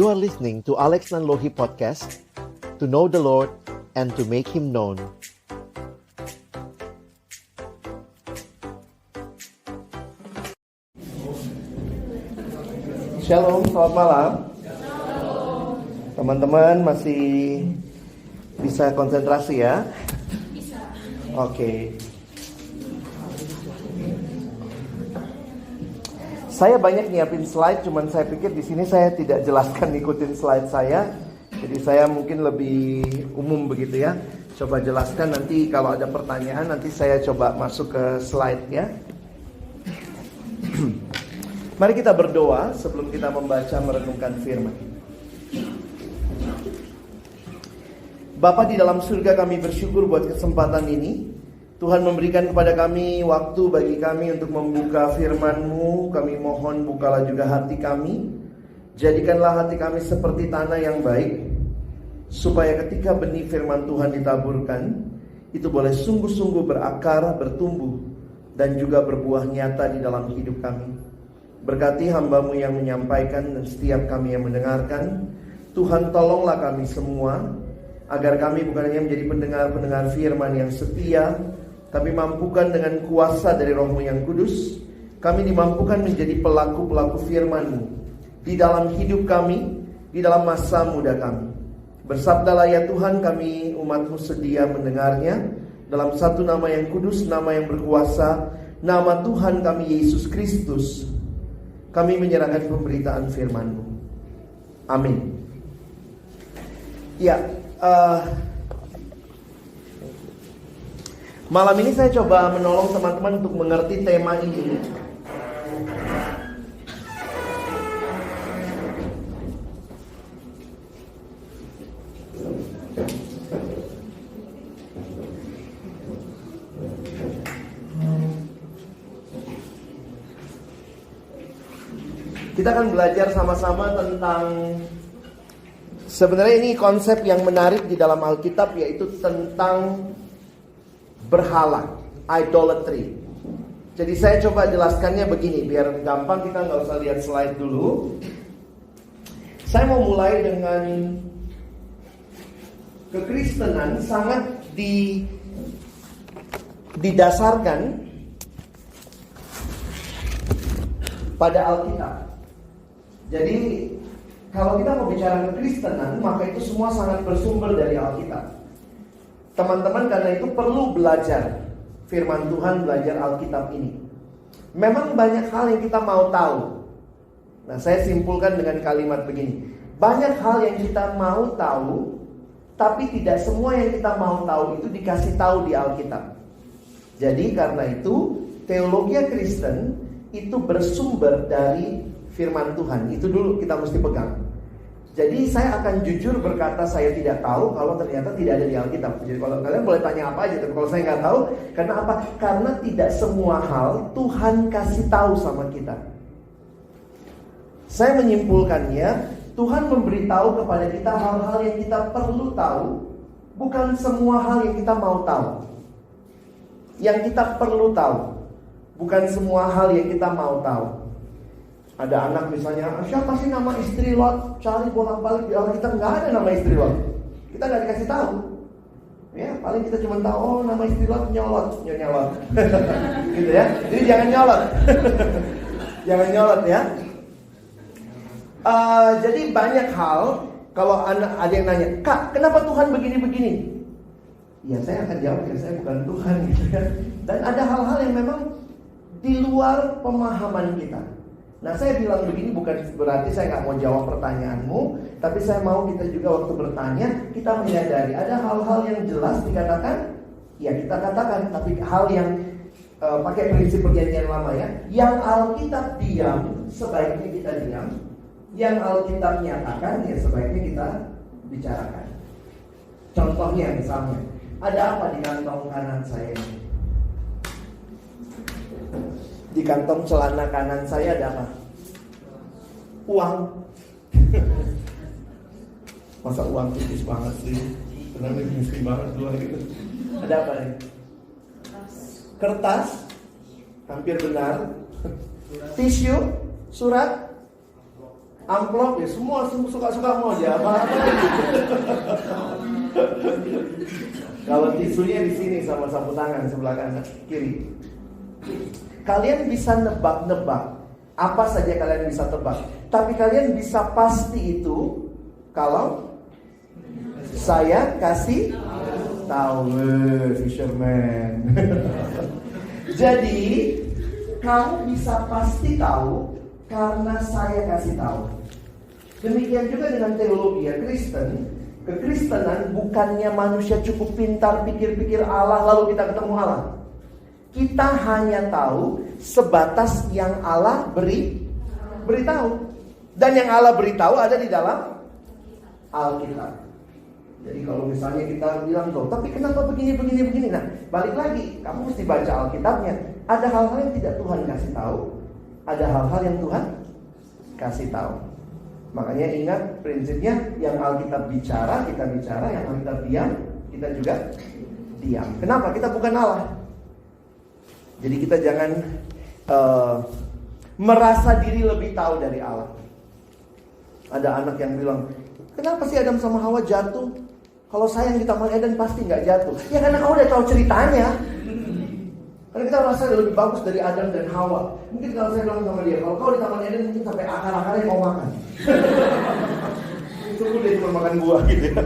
You are listening to Alex Nanlohi Podcast, to know the Lord and to make Him known. Shalom, selamat malam. Teman-teman masih bisa konsentrasi ya? Bisa. Oke. Saya banyak nyiapin slide, cuman saya pikir di sini saya tidak jelaskan ikutin slide saya. Jadi saya mungkin lebih umum begitu ya. Coba jelaskan nanti kalau ada pertanyaan nanti saya coba masuk ke slide ya. Mari kita berdoa sebelum kita membaca merenungkan firman. Bapa di dalam surga, kami bersyukur buat kesempatan ini. Tuhan memberikan kepada kami waktu bagi kami untuk membuka firman-Mu. Kami mohon bukalah juga hati kami. Jadikanlah hati kami seperti tanah yang baik, supaya ketika benih firman Tuhan ditaburkan, itu boleh sungguh-sungguh berakar, bertumbuh, dan juga berbuah nyata di dalam hidup kami. Berkati hamba-Mu yang menyampaikan dan setiap kami yang mendengarkan. Tuhan, tolonglah kami semua, agar kami bukan hanya menjadi pendengar-pendengar firman yang setia, tapi mampukan dengan kuasa dari Roh-Mu yang kudus, kami dimampukan menjadi pelaku-pelaku firman-Mu di dalam hidup kami, di dalam masa muda kami. Bersabdalah ya Tuhan, kami umat-Mu sedia mendengarnya, dalam satu nama yang kudus, nama yang berkuasa, nama Tuhan kami Yesus Kristus. Kami menyerahkan pemberitaan firman-Mu. Amin. Ya, malam ini saya coba menolong teman-teman untuk mengerti tema ini. Kita akan belajar sama-sama tentang, sebenarnya ini konsep yang menarik di dalam Alkitab, yaitu tentang berhala, idolatry. Jadi saya coba jelaskannya begini, biar gampang, kita nggak usah lihat slide dulu. Saya mau mulai dengan kekristenan sangat didasarkan pada Alkitab. Jadi kalau kita mau bicara kekristenan, maka itu semua sangat bersumber dari Alkitab. Teman-teman karena itu perlu belajar firman Tuhan, belajar Alkitab ini. Memang banyak hal yang kita mau tahu. Nah, saya simpulkan dengan kalimat begini. Banyak hal yang kita mau tahu, tapi tidak semua yang kita mau tahu itu dikasih tahu di Alkitab. Jadi karena itu teologi Kristen itu bersumber dari firman Tuhan. Itu dulu kita mesti pegang. Jadi saya akan jujur berkata saya tidak tahu kalau ternyata tidak ada di Alkitab. Jadi kalau kalian boleh tanya apa aja, tapi kalau saya nggak tahu, karena apa? Karena tidak semua hal Tuhan kasih tahu sama kita. Saya menyimpulkannya, Tuhan memberitahu kepada kita hal-hal yang kita perlu tahu, bukan semua hal yang kita mau tahu. Yang kita perlu tahu, bukan semua hal yang kita mau tahu. Ada anak misalnya, siapa sih nama istri Lot? Cari bolak-balik di Alkitab, nggak ada nama istri Lot. Kita nggak dikasih tahu. Ya, paling kita cuma tahu, oh nama istri Lot nyolot, nyolot. Gitu ya. Jadi jangan nyolot. Jangan nyolot ya. Jadi banyak hal, kalau ada yang nanya, Kak, kenapa Tuhan begini-begini? Ya saya akan jawab, ya saya bukan Tuhan gitu ya. Dan ada hal-hal yang memang di luar pemahaman kita. Nah saya bilang begini bukan berarti saya nggak mau jawab pertanyaanmu, tapi saya mau kita juga waktu bertanya, kita menyadari ada hal-hal yang jelas dikatakan, ya kita katakan, tapi hal yang pakai prinsip perjanjian lama ya, yang Alkitab diam, sebaiknya kita diam, yang Alkitab nyatakan, ya sebaiknya kita bicarakan. Contohnya misalnya, ada apa di kantong kanan saya ini? Di kantong celana kanan saya ada apa? Uang. Masa uang tipis banget sih? Kenapa miskin banget dua gitu? Ada apa nih? Kertas. Hampir benar. Tisu. Surat. amplop ya semua suka-suka mau aja apa Kalau tisunya di sini sama sapu tangan sebelah kanan kiri. Kalian bisa nebak-nebak apa saja kalian bisa tebak. Tapi kalian bisa pasti itu kalau saya kasih tahu, fisherman. Jadi kamu bisa pasti tahu karena saya kasih tahu. Demikian juga dengan teologi ya Kristen. Kekristenan bukannya manusia cukup pintar pikir-pikir Allah lalu kita ketemu Allah. Kita hanya tahu sebatas yang Allah beritahu. Dan yang Allah beritahu ada di dalam Alkitab. Jadi kalau misalnya kita bilang tuh, tapi kenapa begini. Nah, balik lagi, kamu mesti baca Alkitabnya. Ada hal-hal yang tidak Tuhan kasih tahu, ada hal-hal yang Tuhan kasih tahu. Makanya ingat prinsipnya, yang Alkitab bicara, kita bicara, yang Alkitab diam, kita juga diam. Kenapa? Kita bukan Allah. Jadi kita jangan merasa diri lebih tahu dari Allah. Ada anak yang bilang, kenapa sih Adam sama Hawa jatuh? Kalau saya yang di Taman Eden pasti nggak jatuh. Ya karena kamu udah tahu ceritanya. Karena kita merasa lebih bagus dari Adam dan Hawa. Mungkin kalau saya bilang sama dia, kalau kau di Taman Eden mungkin sampai akar-akarnya kau makan. Itu dia cuma makan buah gitu ya.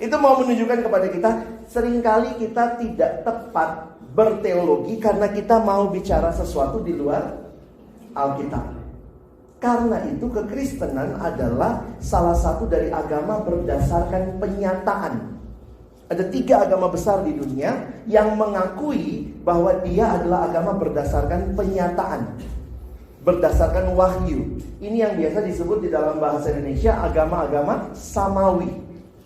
Itu mau menunjukkan kepada kita, seringkali kita tidak tepat berteologi karena kita mau bicara sesuatu di luar Alkitab. Karena itu kekristenan adalah salah satu dari agama berdasarkan penyataan. Ada 3 agama besar di dunia yang mengakui bahwa dia adalah agama berdasarkan penyataan, berdasarkan wahyu. Ini yang biasa disebut di dalam bahasa Indonesia agama-agama samawi.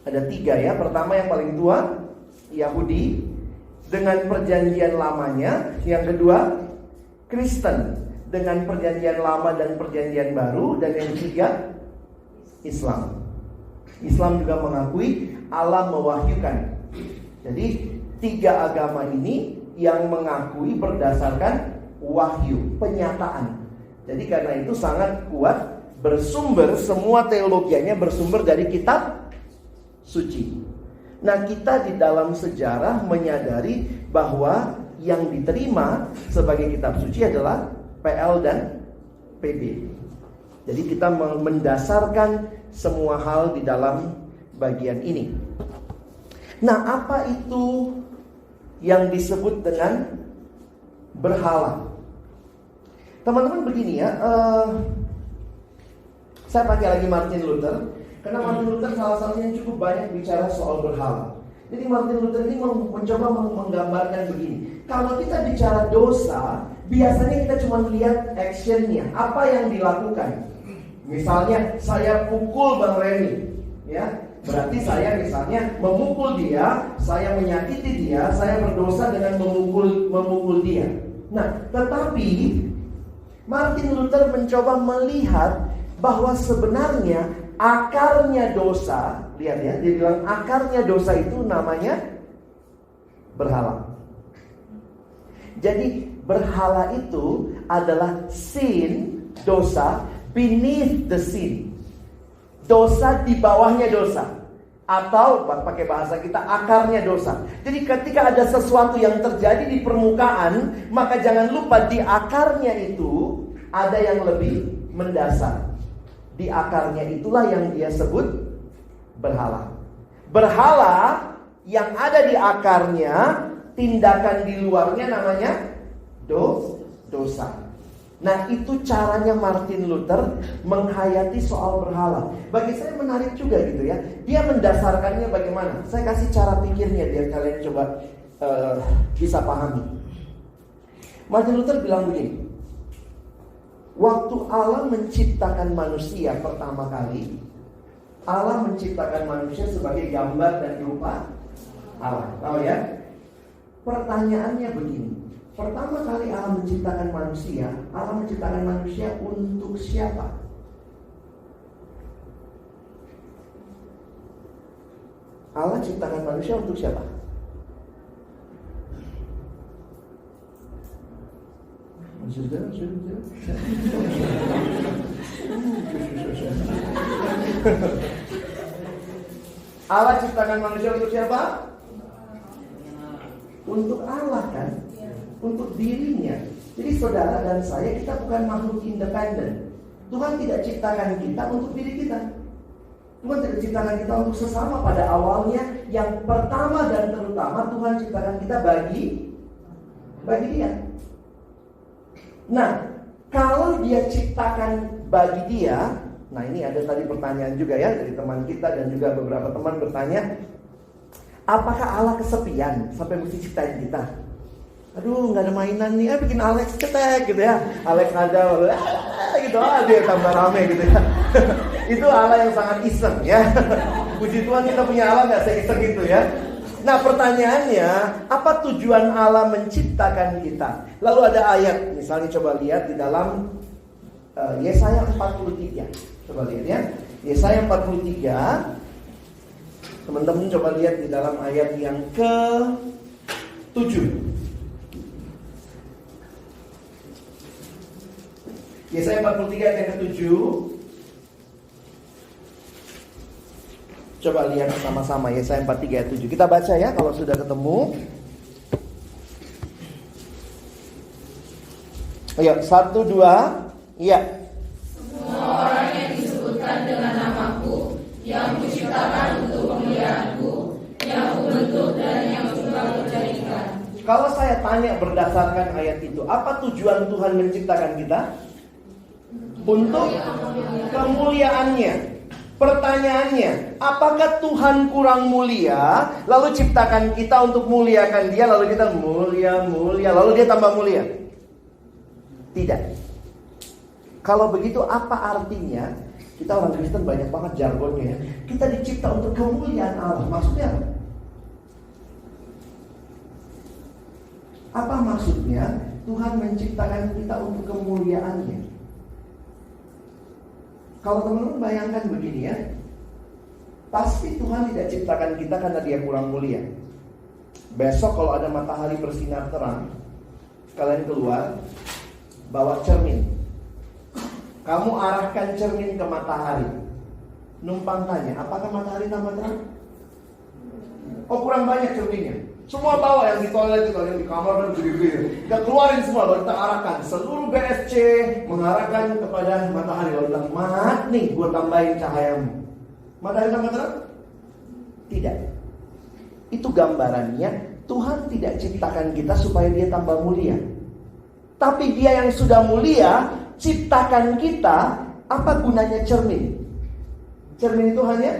Ada 3 ya. Pertama yang paling tua, Yahudi dengan perjanjian lamanya. Yang kedua, Kristen dengan perjanjian lama dan perjanjian baru. Dan yang ketiga, Islam. Islam juga mengakui Allah mewahyukan. Jadi 3 agama ini yang mengakui berdasarkan wahyu, penyataan. Jadi karena itu sangat kuat, bersumber, semua teologianya bersumber dari kitab suci. Nah, kita di dalam sejarah menyadari bahwa yang diterima sebagai kitab suci adalah PL dan PB. Jadi kita mendasarkan semua hal di dalam bagian ini. Nah, apa itu yang disebut dengan berhala? Teman-teman begini ya, saya pakai lagi Martin Luther. Karena Martin Luther salah satunya yang cukup banyak bicara soal berhala. Jadi Martin Luther ini mencoba menggambarkan begini. Kalau kita bicara dosa, biasanya kita cuma melihat actionnya, apa yang dilakukan. Misalnya saya pukul Bang Reni, ya, berarti saya misalnya memukul dia, saya menyakiti dia, saya berdosa dengan memukul dia. Nah, tetapi Martin Luther mencoba melihat bahwa sebenarnya akarnya dosa, lihat ya, dia bilang akarnya dosa itu namanya berhala. Jadi berhala itu adalah sin, dosa, beneath the sin. Dosa di bawahnya dosa. Atau pakai bahasa kita, akarnya dosa. Jadi ketika ada sesuatu yang terjadi di permukaan, maka jangan lupa di akarnya itu ada yang lebih mendasar. Di akarnya itulah yang dia sebut berhala. Berhala yang ada di akarnya, tindakan di luarnya namanya dosa. Nah, itu caranya Martin Luther menghayati soal berhala. Bagi saya menarik juga gitu ya. Dia mendasarkannya bagaimana? Saya kasih cara pikirnya biar kalian coba bisa pahami. Martin Luther bilang begini. Waktu Allah menciptakan manusia pertama kali, Allah menciptakan manusia sebagai gambar dan rupa Allah. Tahu ya? Pertanyaannya begini. Pertama kali Allah menciptakan manusia untuk siapa? Allah ciptakan manusia untuk siapa? Allah ciptakan manusia untuk siapa? Untuk Allah kan? Untuk dirinya. Jadi saudara dan saya, kita bukan makhluk independen. Tuhan tidak ciptakan kita untuk diri kita. Tuhan tidak ciptakan kita untuk sesama pada awalnya. Yang pertama dan terutama Tuhan ciptakan kita bagi Dia. Nah, kalau Dia ciptakan bagi Dia, nah ini ada tadi pertanyaan juga ya dari teman kita dan juga beberapa teman bertanya, apakah Allah kesepian sampai mesti ciptain kita? Aduh, nggak ada mainan nih, bikin Alex cetek gitu ya. Alex ada, gitu, dia tambah rame gitu ya. Itu Allah yang sangat iseng ya. Puji Tuhan kita punya Allah nggak seiseng gitu ya. Nah pertanyaannya, apa tujuan Allah menciptakan kita? Lalu ada ayat, misalnya coba lihat di dalam Yesaya 43. Coba lihat ya, Yesaya 43. Teman-teman coba lihat di dalam ayat yang ke-7. Yesaya 43 ayat yang ke-7. Coba lihat sama-sama Yesaya 43 ayat 7. Kita baca ya kalau sudah ketemu. Ayo, 1, 2. Iya. Semua orang yang disebutkan dengan namaku, yang kuciptakan untuk kemuliaanku, yang kubentuk dan yang sudah kujadikan. Kalau saya tanya berdasarkan ayat itu, apa tujuan Tuhan menciptakan kita? Untuk kemuliaannya. Pertanyaannya, apakah Tuhan kurang mulia, lalu ciptakan kita untuk muliakan Dia, lalu kita mulia, lalu Dia tambah mulia? Tidak. Kalau begitu apa artinya? Kita orang Kristen banyak banget jargonnya ya. Kita dicipta untuk kemuliaan Allah. Maksudnya apa? Apa maksudnya Tuhan menciptakan kita untuk kemuliaannya? Kalau teman-teman bayangkan begini ya, pasti Tuhan tidak ciptakan kita karena Dia kurang mulia. Besok kalau ada matahari bersinar terang, kalian keluar, bawa cermin. Kamu arahkan cermin ke matahari. Numpang tanya, apakah matahari tambah terang? Oh, kurang banyak cerminnya. Semua bawa, yang di toilet itu, yang di kamar dan gitu. Kita keluarin semua, lalu kita arahkan. Seluruh BSC mengarahkan kepada matahari. Lalu kita, mat nih, gue tambahin cahayamu. Matahari tambah terang? Tidak. Itu gambarannya, Tuhan tidak ciptakan kita supaya Dia tambah mulia. Tapi Dia yang sudah mulia, ciptakan kita. Apa gunanya cermin? Cermin itu hanya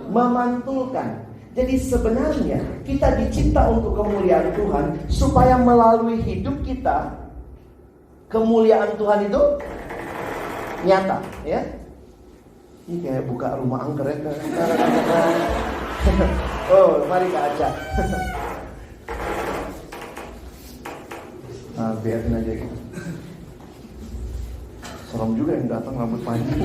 memantulkan. Jadi sebenarnya kita dicipta untuk kemuliaan Tuhan, supaya melalui hidup kita kemuliaan Tuhan itu nyata, ya. Ini kayak buka rumah angkret. Oh, mari Kak Aca. Nah, biarin aja gitu. Serem juga yang datang rambut panjang.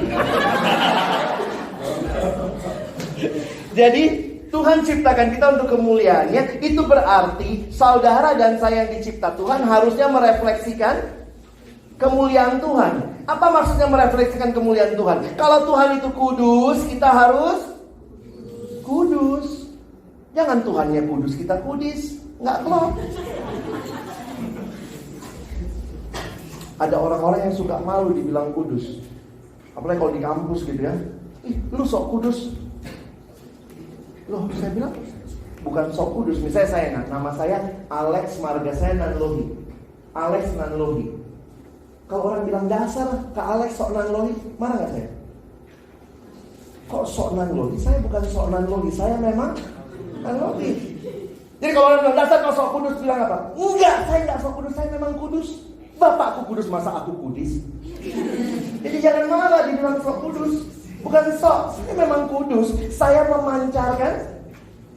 Jadi Tuhan ciptakan kita untuk kemuliaannya. Itu berarti saudara dan saya yang dicipta Tuhan harusnya merefleksikan kemuliaan Tuhan. Apa maksudnya merefleksikan kemuliaan Tuhan? Kalau Tuhan itu kudus, kita harus kudus. Jangan Tuhannya kudus, kita kudis. Nggak klop. Ada orang-orang yang suka malu dibilang kudus. Apalagi kalau di kampus gitu ya. Ih, lu sok kudus. Loh, saya bilang bukan sok kudus. Misalnya saya, nama saya Alex, marga saya Nanlohi. Alex Nanlohi. Kalau orang bilang dasar Kak Alex sok Nanlohi, marah gak saya? Kok sok Nanlohi? Saya bukan sok Nanlohi, saya memang Nanlohi. Jadi kalau orang bilang dasar kau sok kudus, bilang apa? Enggak, saya enggak sok kudus, saya memang kudus. Bapakku kudus, masa aku kudis? Jadi jangan marah dibilang sok kudus. Bukan sok, saya memang kudus. Saya memancarkan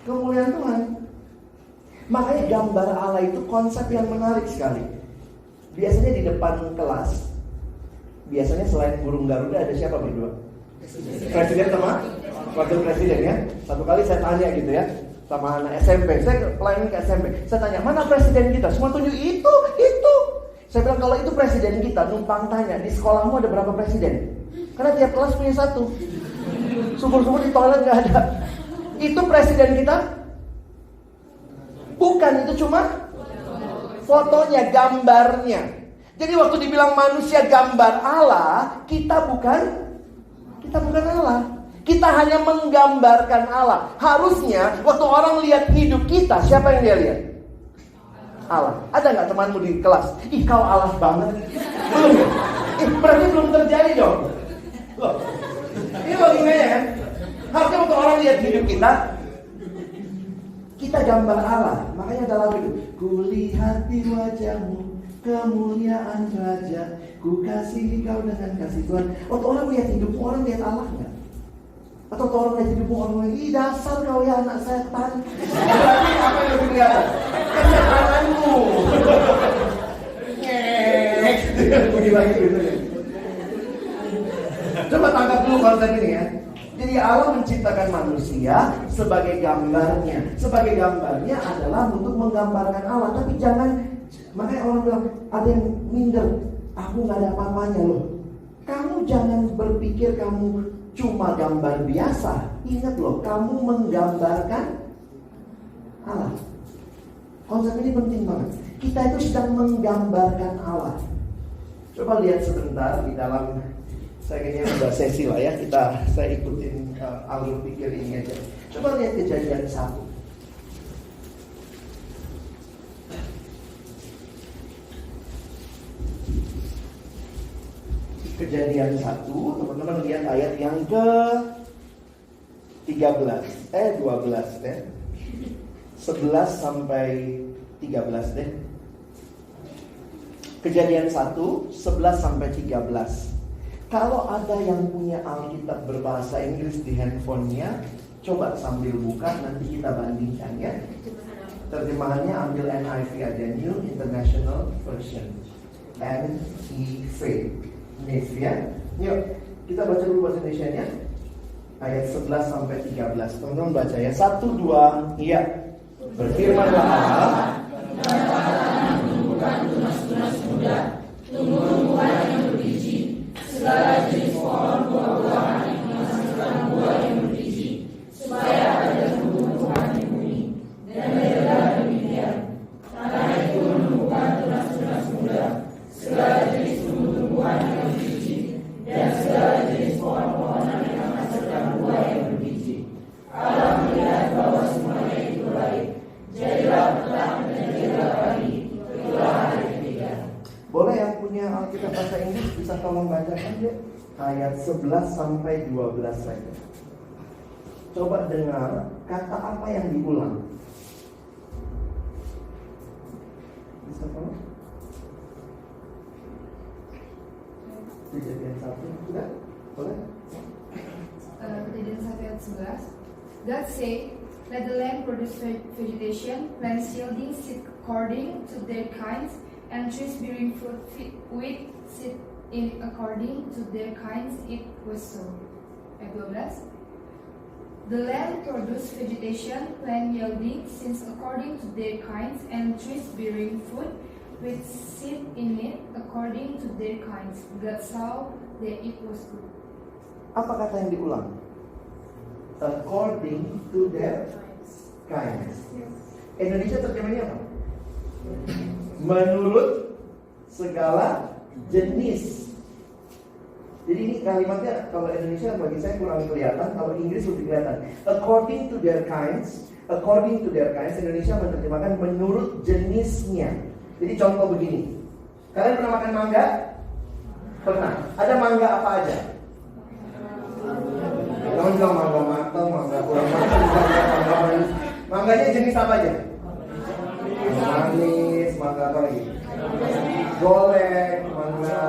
kemuliaan Tuhan. Makanya gambar Allah itu konsep yang menarik sekali. Biasanya di depan kelas, biasanya selain burung Garuda ada siapa berdua? Presiden sama wakil presiden ya. Satu kali saya tanya gitu ya, sama anak SMP. Saya pelayanan ke SMP. Saya tanya, mana presiden kita? Semua tunjuk itu. Saya bilang kalau itu presiden kita, numpang tanya, di sekolahmu ada berapa presiden? Karena tiap kelas punya satu. Sumur-sumur di toilet gak ada. Itu presiden kita? Bukan, itu cuma fotonya, gambarnya. Jadi waktu dibilang manusia gambar Allah, kita bukan Allah. Kita hanya menggambarkan Allah. Harusnya waktu orang lihat hidup kita, siapa yang dia lihat? Allah. Ada nggak temanmu di kelas? Ih, kau Allah banget. Belum ya? Berarti belum terjadi dong. Loh, ini logikanya kan? Harusnya waktu orang lihat hidup kita gambar Allah. Makanya ada lagu itu. Kulihat di wajahmu kemuliaan Raja, ku kasihi kau dengan kasih Tuhan. Waktu orang lihat hidupmu, orang lihat Allah nggak? Atau orang lihat hidupmu, orang lihat, ih dasar kau ya anak setan. Berarti apa yang lebih kelihatan? Kesetananmu. Begini lagi gitu ya. Coba tangkap dulu konsep ini ya. Jadi Allah menciptakan manusia sebagai gambarnya. Sebagai gambarnya adalah untuk menggambarkan Allah. Tapi jangan, makanya orang bilang ada yang minder, aku gak ada apa-apanya loh. Kamu jangan berpikir kamu cuma gambar biasa. Ingat loh, kamu menggambarkan Allah. Konsep ini penting banget. Kita itu sedang menggambarkan Allah. Coba lihat sebentar di dalam, saya kayaknya udah sesi lah ya, saya ikutin alur pikir ini aja. Coba lihat Kejadian 1. Kejadian 1, teman-teman lihat ayat yang ke 12 deh. 11 sampai 13 deh. Kejadian 1, 11 sampai 13. Kalau ada yang punya Alkitab berbahasa Inggris di handphonenya, coba sambil buka, nanti kita bandingkan ya. Terjemahannya ambil NIV aja, New International Version. NIV. NIV ya. Yuk, kita baca dulu bahasa Indonesianya. Ayat 11 sampai 13. Teman-teman baca ya. 1, 2, iya. Berfirmanlah Allah. Tumbuhkan tunas-tunas muda, tumbuh-tumbuhan yang berbiji, segala jenis pohon buah-buahan yang menghasilkan buah yang berbiji, supaya ada tumbuh-tumbuhan di bumi. Dan mereka demikian. Tanah itu menumbuhkan tunas-tunas muda, segala jenis tumbuh-tumbuhan yang berbiji, dan segala jenis pohon-pohonan yang menghasilkan buah yang berbiji. Allah melihat bahwa semuanya itu baik. Jadilah petang dan jadilah pagi. Itulah hari ketiga. Boleh yang punya Alkitab bahasa Inggris bisa tolong bacakan ya? Ayat 11 sampai 12 saja. Coba dengar kata apa yang diulang. Bisa tolong? Kejadian 1 sudah? Boleh? Kejadian 1 ayat 11. God said, let the land produce vegetation, plants yielding seed according to their kinds, and trees bearing fruit with seed in according to their kinds. It was so. Ayat 12. The land produced vegetation, plant yielding seeds according to their kinds, and trees bearing fruit with seed in it according to their kinds. God saw that it was good. Apa kata yang diulang? According to their kinds. Indonesia terjemahnya apa? Menurut segala jenis. Jadi ini kalimatnya kalau Indonesia bagi saya kurang kelihatan, kalau Inggris lebih kelihatan. According to their kinds. According to their kinds, Indonesia menerjemahkan menurut jenisnya. Jadi contoh begini. Kalian pernah makan mangga? Pernah. Ada mangga apa aja? Jangan bilang mangga matang, mangga kurang matang, mangga manis. Mangganya jenis apa aja? Manis, mangga apa lagi? Golek, mangga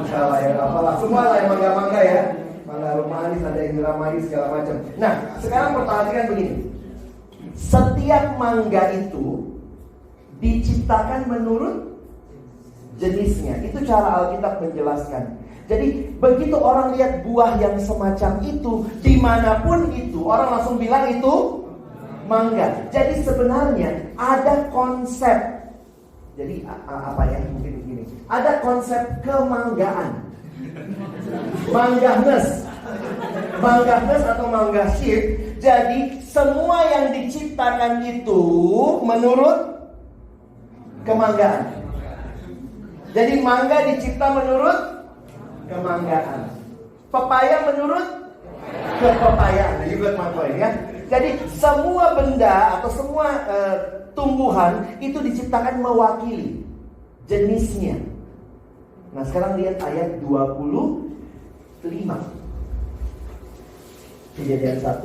salah ya, apalah, semua lah yang mangga-mangga ya. Mangga manis, ada yang manis segala macam. Nah, sekarang perhatikan begini. Setiap mangga itu diciptakan menurut jenisnya. Itu cara Alkitab menjelaskan. Jadi begitu orang lihat buah yang semacam itu, dimanapun itu, orang langsung bilang itu mangga. Jadi sebenarnya ada konsep Jadi apa ya, mungkin begini. Ada konsep kemanggaan. Manggahnes atau manggahship. Jadi semua yang diciptakan itu menurut kemanggaan. Jadi mangga dicipta menurut kemanggaan. Pepaya menurut kepepayaan. You got my point ya. Jadi semua benda atau semua tumbuhan itu diciptakan mewakili jenisnya. Nah sekarang lihat ayat 25. Kejadian 1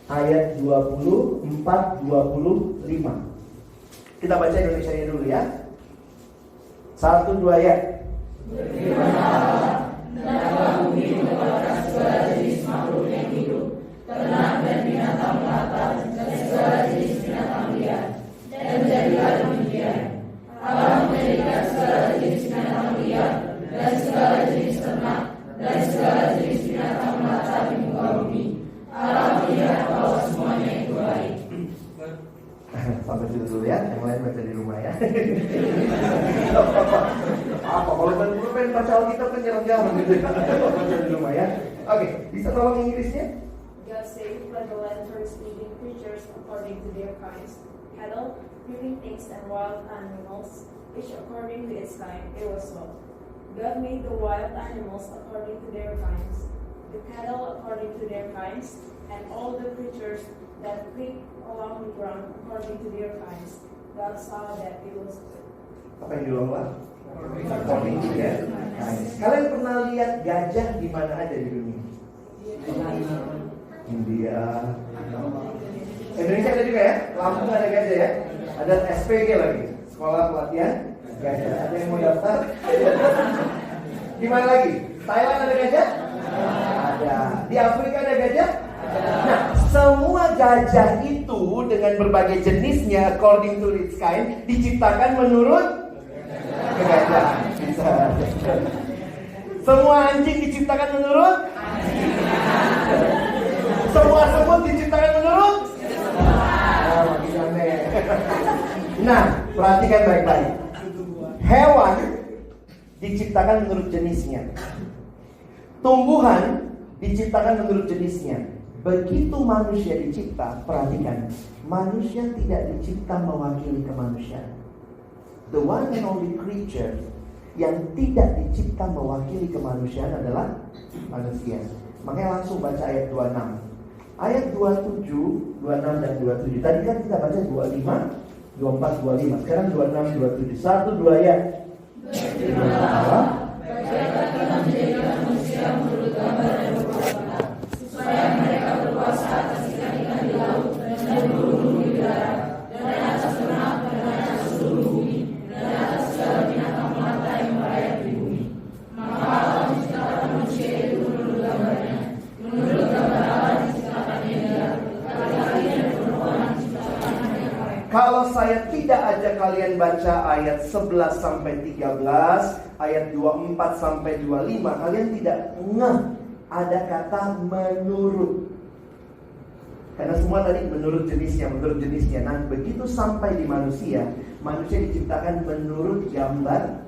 ayat 24-25. Kita baca Indonesianya dulu ya. 1, 2 ya. Berfirman Allah, hendaklah bumi mengeluarkan segala jenis makhluk yang hidup, ternak dan binatang melata, dan segala jenis binatang liar. Dan jadilah demikian. Allah menjadikan segala jenis binatang liar, dan segala jenis ternak, dan segala jenis binatang melata di muka bumi. Allah melihat bahwa semuanya itu baik. Sampai situ dulu ya, yang lain baca di rumah ya. Apa kalau pengen baca Alkitab kan jarang-jarang gitu ya. Baca di rumah ya. Oke, bisa tolong Inggrisnya? God saved by the land first living creatures according to their kinds, cattle, living things, and wild animals, each according to its kind. It was so. God made the wild animals according to their kinds, the cattle according to their kinds, and all the creatures that creep along the ground according to their kinds. God saw that it was good. Apa yang diulang lah? According to their kinds. Kalian pernah lihat gajah di mana aja di dunia? India. Indonesia ada juga ya? Lampung ada gajah ya? Ada SPG lagi, sekolah pelatihan gajah. Ada yang mau daftar? Di mana lagi? Thailand ada gajah? Ada. Di Afrika ada gajah? Nah, semua gajah itu dengan berbagai jenisnya according to its kind diciptakan menurut kegajahan. Bisa. Semua anjing diciptakan menurut semua semut diciptakan menurut makin aneh. Nah, perhatikan baik-baik. Hewan diciptakan menurut jenisnya. Tumbuhan diciptakan menurut jenisnya. Begitu manusia dicipta, perhatikan, manusia tidak dicipta mewakili kemanusiaan. The one and only creature yang tidak dicipta mewakili kemanusiaan adalah manusia. Makanya langsung baca ayat 26. Ayat 27, 26 dan 27. Tadi kan kita baca 25, 24, 25. Sekarang 26, 27. 1, 2 ya. Berfirmanlah Allah, bagianlah kita menjadikan manusia menurut gambar dan rupa kita, supaya mereka berkuasa atas ikan-ikan di laut, dan burung-burung di udara, dan atas ternak, dan atas seluruh bumi, dan atas segala binatang melata yang merayap di bumi. Maka Allah menciptakan manusia itu menurut gambarnya. Menurut gambar Allah diciptakannya dia, laki-laki dan perempuan diciptakannya mereka. Kalau saya tidak ajak kalian baca ayat 11 sampai 13, ayat 24 sampai 25, kalian tidak ngeh ada kata menurut. Karena semua tadi menurut jenisnya. Nah, begitu sampai di manusia, manusia diciptakan menurut gambar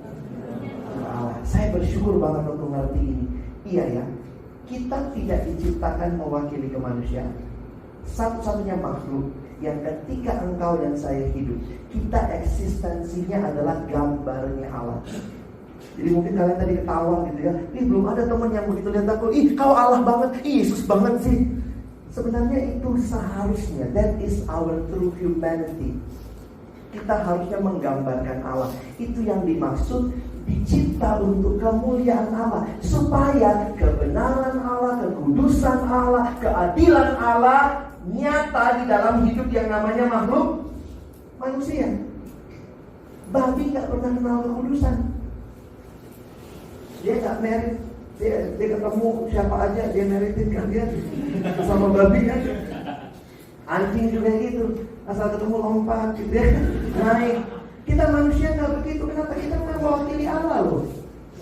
Allah. Saya bersyukur banget untuk ngerti ini. Iya ya, kita tidak diciptakan mewakili kemanusiaan. Satu-satunya makhluk yang ketika engkau dan saya hidup, kita eksistensinya adalah gambarnya Allah. Jadi mungkin kalian tadi ketawa gitu ya, belum ada teman yang begitu lihat aku, kau Allah banget, Yesus banget sih. Sebenarnya itu seharusnya, that is our true humanity. Kita harusnya menggambarkan Allah. Itu yang dimaksud dicipta untuk kemuliaan Allah, supaya kebenaran Allah, kekudusan Allah, keadilan Allah nyata di dalam hidup yang namanya makhluk manusia. Babi gak pernah kenal kekudusan. Dia gak merit, dia ketemu siapa aja, dia meritin kan dia sama babi kan. Anjing juga gitu, asal ketemu lompat gitu ya, naik. Kita manusia gak begitu, kenapa? Kita mewakili Allah loh.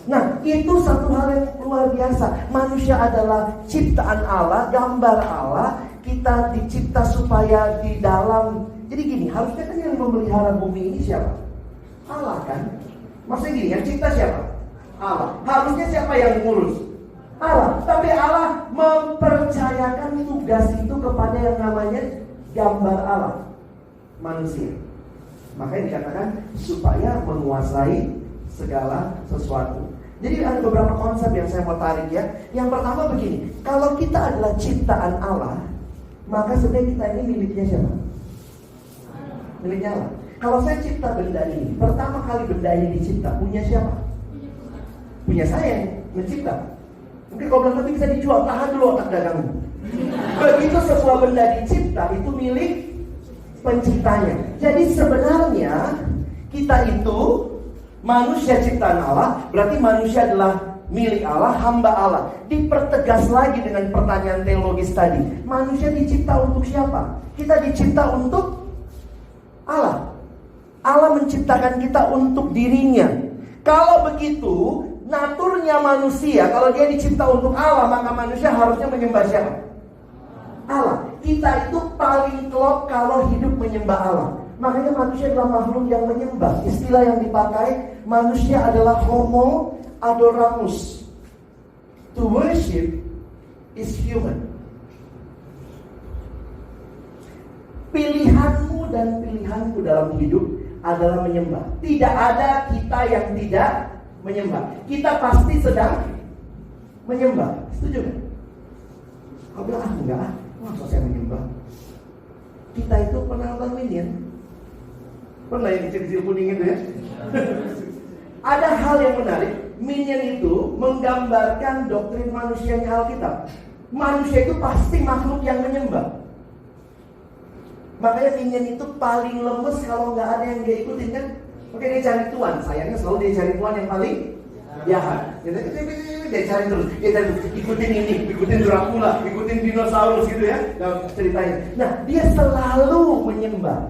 Nah, itu satu hal yang luar biasa. Manusia adalah ciptaan Allah, gambar Allah. Kita dicipta supaya di dalam. Jadi gini, harusnya kan yang memelihara bumi ini siapa? Allah kan? Maksudnya gini, yang cipta siapa? Allah. Harusnya siapa yang ngurus? Allah. Tapi Allah mempercayakan tugas itu kepada yang namanya gambar Allah, manusia. Makanya dikatakan supaya menguasai segala sesuatu. Jadi ada beberapa konsep yang saya mau tarik ya. Yang pertama begini, kalau kita adalah ciptaan Allah, maka sebenarnya kita ini miliknya siapa? Miliknya Allah. Kalau saya cipta benda ini, pertama kali benda ini dicipta, punya siapa? Punya saya yang mencipta. Mungkin kalau bilang tapi bisa dijual, tahan dulu otak dagangmu. Begitu sebuah benda dicipta, itu milik penciptanya. Jadi sebenarnya kita itu manusia ciptaan Allah, berarti manusia adalah milik Allah, hamba Allah. Dipertegas lagi dengan pertanyaan teologis tadi. Manusia dicipta untuk siapa? Kita dicipta untuk Allah. Allah menciptakan kita untuk dirinya. Kalau begitu, naturnya manusia, kalau dia dicipta untuk Allah, maka manusia harusnya menyembah siapa? Allah. Kita itu paling klop kalau hidup menyembah Allah. Makanya manusia adalah makhluk yang menyembah. Istilah yang dipakai, manusia adalah homo adoramus. To worship is human. Pilihanmu dan pilihanku dalam hidup adalah menyembah. Tidak ada kita yang tidak menyembah. Kita pasti sedang menyembah. Setuju kan? Kau bilang, enggak, masa saya menyembah? Kita itu pernah nonton Minion? Pernah yang kecil-kecil kuning itu ya? Ada hal yang menarik. Minion itu menggambarkan doktrin manusianya Alkitab. Manusia itu pasti makhluk yang menyembah. Makanya Minion itu paling lemes kalau nggak ada yang dia ikutin kan. Oke, dia cari tuan. Sayangnya selalu dia cari tuan yang paling jahat. Dia cari terus. Ikutin ini, ikutin Dracula, ikutin dinosaurus gitu ya dalam ceritanya. Nah, dia selalu menyembah.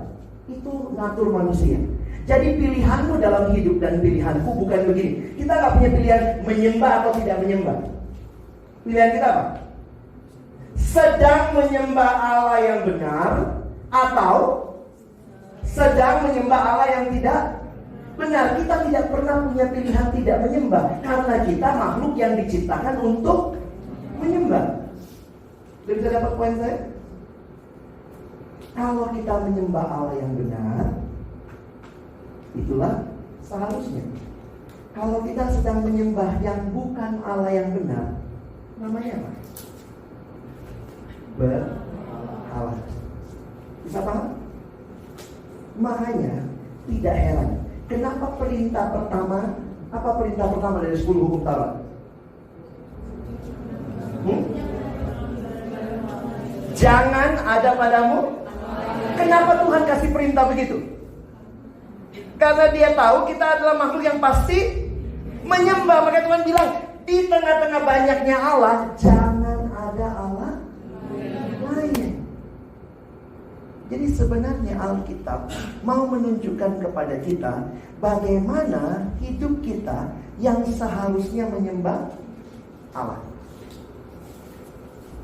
Itu natur manusia. Jadi pilihanmu dalam hidup dan pilihanku bukan begini. Kita nggak punya pilihan menyembah atau tidak menyembah. Pilihan kita apa? Sedang menyembah Allah yang benar atau sedang menyembah Allah yang tidak benar. Kita tidak pernah punya pilihan tidak menyembah, karena kita makhluk yang diciptakan untuk menyembah. Sudah bisa dapat poin saya? Kalau kita menyembah Allah yang benar, itulah seharusnya. Kalau kita sedang menyembah yang bukan Allah yang benar, namanya apa? Berhala. Bisa paham? Makanya tidak heran kenapa perintah pertama, apa perintah pertama dari 10 hukum Taurat? Jangan ada padamu. Kenapa Tuhan kasih perintah begitu? Karena dia tahu kita adalah makhluk yang pasti menyembah. Maka Tuhan bilang, di tengah-tengah banyaknya Allah, jangan ada Allah lain. Jadi sebenarnya Alkitab mau menunjukkan kepada kita bagaimana hidup kita yang seharusnya menyembah Allah.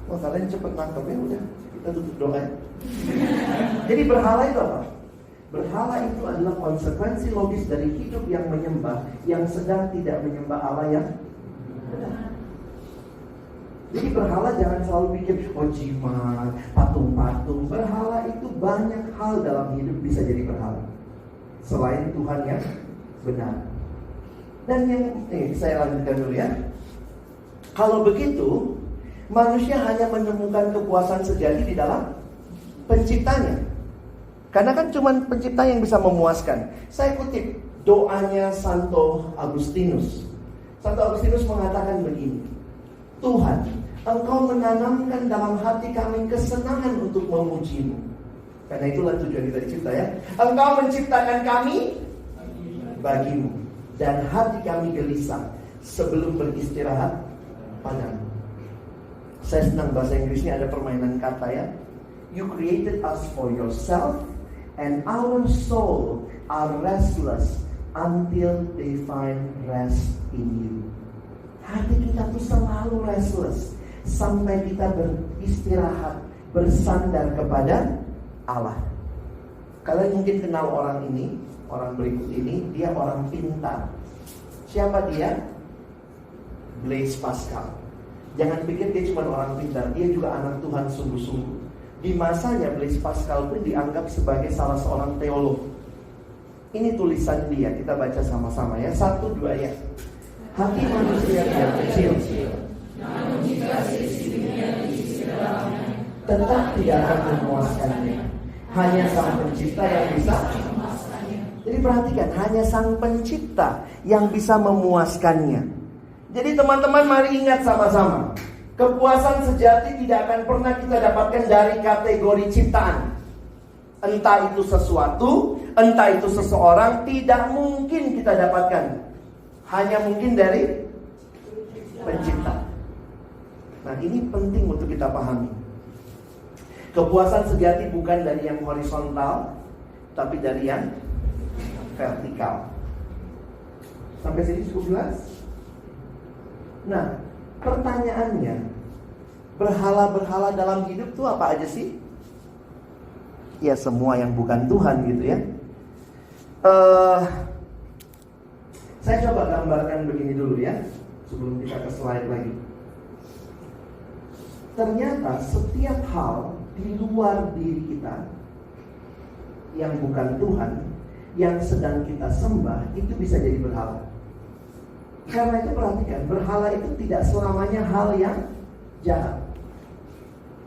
Wah, kalian cepet nangkep ya, udah kita tutup doa ya. Jadi berhala itu apa? Berhala itu adalah konsekuensi logis dari hidup yang menyembah, yang sedang tidak menyembah Allah yang benar. Jadi berhala jangan selalu pikir, oh jimat, patung-patung. Berhala itu banyak hal dalam hidup bisa jadi berhala selain Tuhan yang benar. Dan yang saya lanjutkan dulu ya. Kalau begitu, manusia hanya menemukan kepuasan sejati di dalam penciptanya. Karena kan cuma pencipta yang bisa memuaskan. Saya kutip doanya Santo Agustinus. Santo Agustinus mengatakan begini, Tuhan, Engkau menanamkan dalam hati kami kesenangan untuk memujimu. Karena itulah tujuan kita dicipta ya. Engkau menciptakan kami bagimu, dan hati kami gelisah sebelum beristirahat padamu. Saya senang bahasa Inggrisnya ada permainan kata ya. You created us for yourself, and our soul are restless until they find rest in you. Hati kita tuh selalu restless sampai kita beristirahat, bersandar kepada Allah. Kalian mungkin kenal orang ini, orang berikut ini, dia orang pintar. Siapa dia? Blaise Pascal. Jangan pikir dia cuma orang pintar, dia juga anak Tuhan sungguh-sungguh. Di masanya Blaise Pascal pun dianggap sebagai salah seorang teolog. Ini tulisan dia, kita baca sama-sama ya. 1-2 ya. Hati manusia yang kecil, namun jika seisi dunia diisi dalamnya, tetap tidak akan memuaskannya. Hanya Sang Pencipta yang bisa memuaskannya. Jadi perhatikan, hanya Sang Pencipta yang bisa memuaskannya. Jadi teman-teman mari ingat sama-sama, kepuasan sejati tidak akan pernah kita dapatkan dari kategori ciptaan. Entah itu sesuatu, entah itu seseorang, tidak mungkin kita dapatkan. Hanya mungkin dari Pencipta. Nah, ini penting untuk kita pahami. Kepuasan sejati bukan dari yang horizontal, tapi dari yang vertikal. Sampai sini cukup jelas? Nah, pertanyaannya, berhala-berhala dalam hidup itu apa aja sih? Ya semua yang bukan Tuhan gitu ya. Saya coba gambarkan begini dulu ya, sebelum kita ke slide lagi. Ternyata setiap hal di luar diri kita yang bukan Tuhan, yang sedang kita sembah, itu bisa jadi berhala. Karena itu perhatikan, berhala itu tidak selamanya hal yang jahat.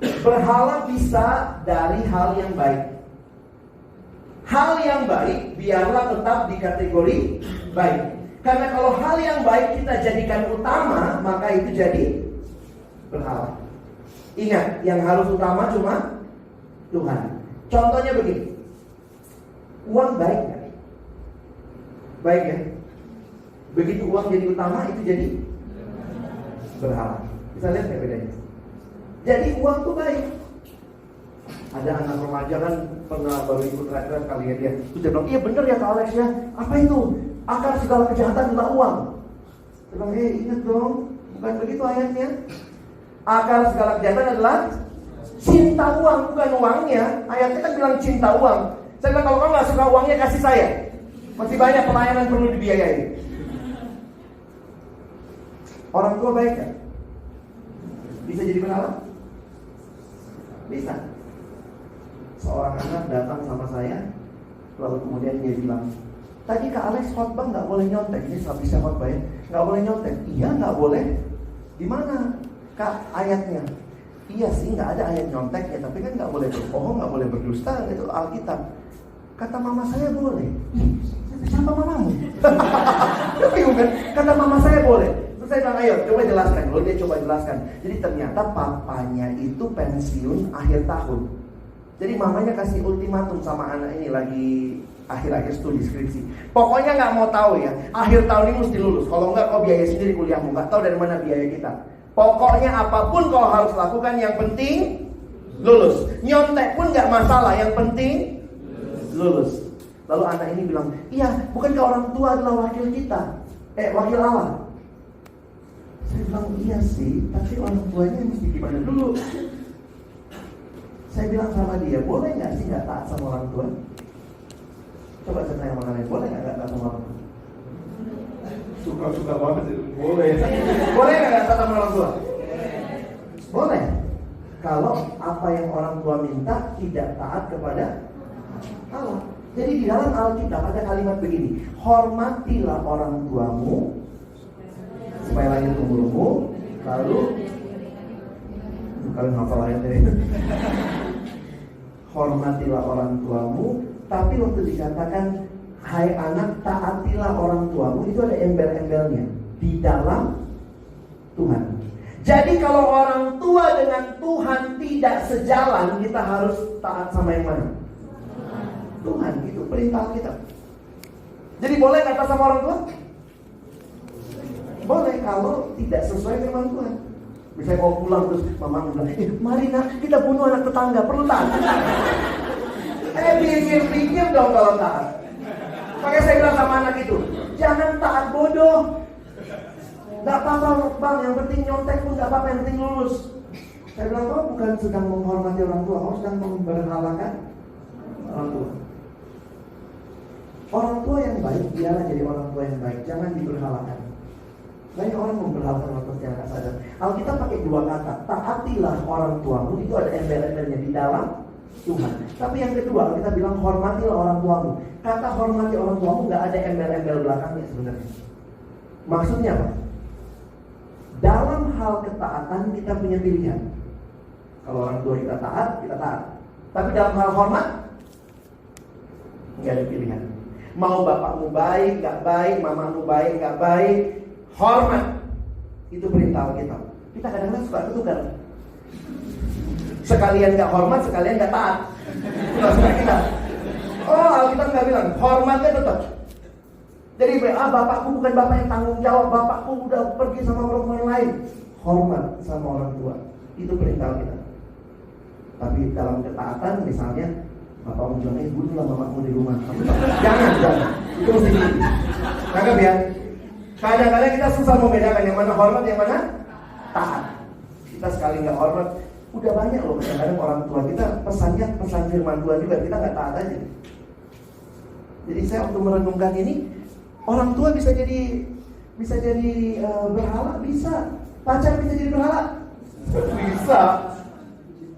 Berhala bisa dari hal yang baik. Hal yang baik biarlah tetap di kategori baik. Karena kalau hal yang baik kita jadikan utama, maka itu jadi berhala. Ingat, yang harus utama cuma Tuhan. Contohnya begini, uang baik gak? Baik ya? Begitu uang jadi utama, itu jadi berhala. Bisa lihat gak bedanya? Jadi uang tuh baik. Ada anak remaja kan pernah baru ikut retret kali ya dia. Terus dia bilang, iya bener ya Kak Alex ya. Apa itu? Akar segala kejahatan adalah uang. Dia bilang, ingat dong, bukan begitu ayatnya. Akar segala kejahatan adalah cinta uang, bukan uangnya. Ayatnya kan bilang cinta uang. Saya bilang, kalau kamu gak suka uangnya, kasih saya. Masih banyak pelayanan perlu dibiayai. Orang tua baik kan? Bisa jadi berhala? Bisa. Seorang anak datang sama saya, lalu kemudian dia bilang, tadi Kak Alex khotbah nggak boleh nyontek. Ini bisa khotbah ya, nggak boleh nyontek. Iya nggak boleh. Di mana Kak ayatnya? Iya sih nggak ada ayat nyontek ya, tapi kan nggak boleh berbohong, nggak boleh berdusta, itu Alkitab. Kata mama saya boleh. Siapa mamamu? Bingung kan? Kata mama saya boleh. Terus saya bilang, ayo coba jelaskan. Lalu dia coba jelaskan. Jadi ternyata papanya itu pensiun akhir tahun. Jadi mamanya kasih ultimatum sama anak ini lagi akhir-akhir studi skripsi. Pokoknya nggak mau tahu ya, akhir tahun ini mesti lulus. Kalau nggak kau biaya sendiri kuliahmu. Nggak tahu dari mana biaya kita. Pokoknya apapun kau harus lakukan, yang penting lulus. Nyontek pun nggak masalah, yang penting lulus. Lalu anak ini bilang, iya, bukankah orang tua adalah wakil kita? Wakil Allah. Saya bilang, iya sih, tapi orang tuanya mesti gimana dulu? Saya bilang sama dia, boleh nggak sih nggak taat sama orang tua? Coba saya tanya sama kalian, boleh nggak taat sama orang tua? Suka-suka banget itu, boleh. Boleh nggak taat sama orang tua? Boleh. Kalau apa yang orang tua minta tidak taat kepada Allah. Jadi di dalam Alkitab ada kalimat begini, hormatilah orang tuamu supaya lanjut umurmu, lalu kalian hafal ayatnya. Hormatilah orang tuamu, tapi waktu dikatakan hai anak taatilah orang tuamu, itu ada embel-embelnya di dalam Tuhan. Jadi kalau orang tua dengan Tuhan tidak sejalan, kita harus taat sama yang mana? Tuhan, itu perintah kita. Jadi boleh kata sama orang tua? Boleh kalau tidak sesuai firman Tuhan. Misalnya mau pulang terus mama bilang, mari nak kita bunuh anak tetangga, perlu taat. Pikir dong kalau taat. Makanya saya bilang sama anak itu, jangan taat bodoh. Gak apa-apa bang, yang penting nyontek pun gak apa-apa, yang penting lulus. Saya bilang, kau bukan sedang menghormati orang tua, kau sedang memberhalakan orang tua. Orang tua yang baik, biarlah jadi orang tua yang baik. Jangan diberhalakan. Banyak orang memberhalakan orang yang tak sadar. Alkitab pakai dua kata, taatilah orang tuamu. Itu ada embel-embelnya di dalam Tuhan. Tapi yang kedua, kita bilang hormatilah orang tuamu. Kata hormati orang tuamu nggak ada embel-embel belakangnya sebenarnya. Maksudnya apa? Dalam hal ketaatan kita punya pilihan. Kalau orang tua kita taat, kita taat. Tapi dalam hal hormat, nggak ada pilihan. Mau bapakmu baik, nggak baik, mamamu baik, nggak baik, hormat. Itu perintah kita. Kita kadang-kadang suka tukar. Sekalian nggak hormat, sekalian nggak taat. Itu suka kita. Oh, Alkitab nggak bilang hormatnya tetap. Jadi bapakku bukan bapak yang tanggung jawab, bapakku udah pergi sama perempuan lain. Hormat sama orang tua. Itu perintah kita. Tapi dalam ketaatan misalnya bapakmu bilang, bunuhlah mamamu di rumah. Jangan. Itu mesti anggap ya. Kadang-kadang kita susah membedakan yang mana hormat, yang mana taat. Kita sekali nggak hormat, udah banyak loh kadang-kadang orang tua kita pesannya pesan firman Tuhan juga, kita nggak taat aja. Jadi saya waktu merenungkan ini, orang tua bisa jadi berhala, bisa. Pacar bisa jadi berhala, bisa.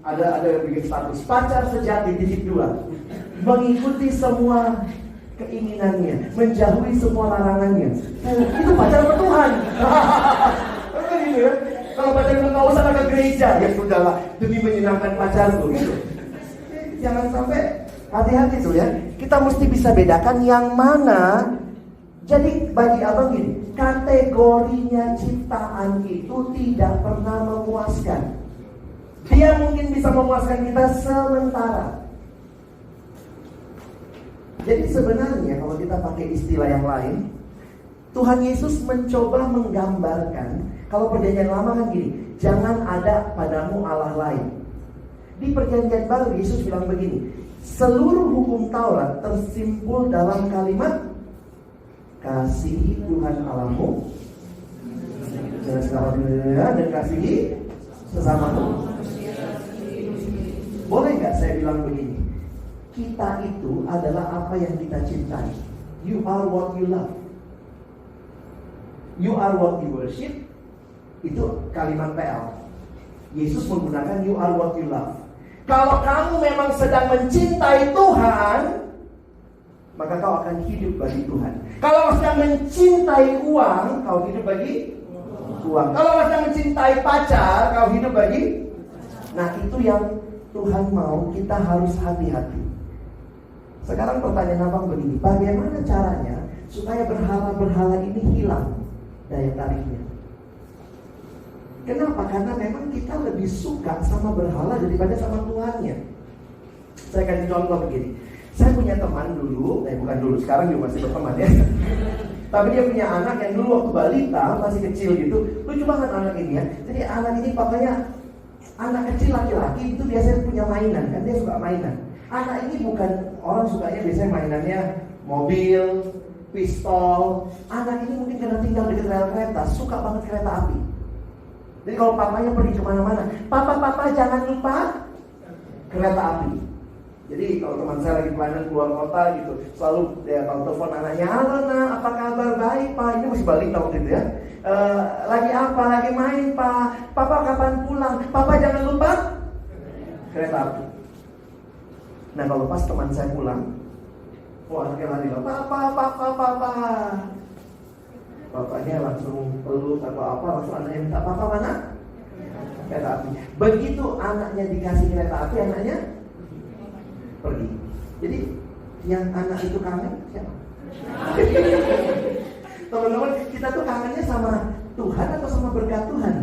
Ada yang bikin status pacar sejati titik 2, mengikuti semua keinginannya, menjauhi semua larangannya. Itu pacar sama Tuhan. Kan gitu ya. Kalau pacar nggak usah ke gereja, ya sudahlah demi menyenangkan pacarku. Gitu. Jangan sampai, hati-hati tuh ya. Kita mesti bisa bedakan yang mana. Jadi bagi abang gini, kategorinya ciptaan itu tidak pernah memuaskan. Dia mungkin bisa memuaskan kita sementara. Jadi sebenarnya kalau kita pakai istilah yang lain, Tuhan Yesus mencoba menggambarkan, kalau perjanjian lama kan gini, jangan ada padamu Allah lain. Di perjanjian baru Yesus bilang begini, seluruh hukum Taurat tersimpul dalam kalimat kasihi Tuhan Allahmu dan kasihi sesamamu. Boleh nggak saya bilang begini? Kita itu adalah apa yang kita cintai. You are what you love. You are what you worship. Itu kalimat PL. Yesus menggunakan you are what you love. Kalau kamu memang sedang mencintai Tuhan, maka kau akan hidup bagi Tuhan. Kalau sedang mencintai uang, kau hidup bagi uang. Kalau sedang mencintai pacar, kau hidup bagi. Nah, itu yang Tuhan mau, kita harus hati-hati. Sekarang pertanyaan abang begini, bagaimana caranya supaya berhala-berhala ini hilang daya tariknya? Kenapa? Karena memang kita lebih suka sama berhala daripada sama Tuhannya. Saya kasih contoh begini. Saya punya teman dulu, bukan dulu, sekarang juga masih berteman ya. Tapi dia punya anak yang dulu waktu balita, masih kecil gitu. Lucu banget anak ini ya. Jadi anak ini papanya anak kecil laki-laki itu biasanya punya mainan, kan dia suka mainan. Anak ini bukan orang sukanya biasanya mainannya mobil, pistol. Anak ini mungkin karena tinggal dekat rel kereta, suka banget kereta api. Jadi kalau papanya pergi kemana-mana, papa jangan lupa kereta api. Jadi kalau teman saya lagi pelayanan keluar kota gitu, selalu dia telepon anaknya, halo nak, apa kabar? Baik pak, ini masih balita waktu itu ya. Lagi apa? Lagi main pak. Papa kapan pulang? Papa jangan lupa kereta api. Nah kalau pas teman saya pulang, anaknya lari, papa. Bapaknya langsung peluk atau apa, langsung anaknya minta, papa mana? Kereta api. Begitu anaknya dikasih kereta api, anaknya pergi. Jadi yang anak itu kangen siapa? Teman-teman, kita tuh kangennya sama Tuhan atau sama berkat Tuhan?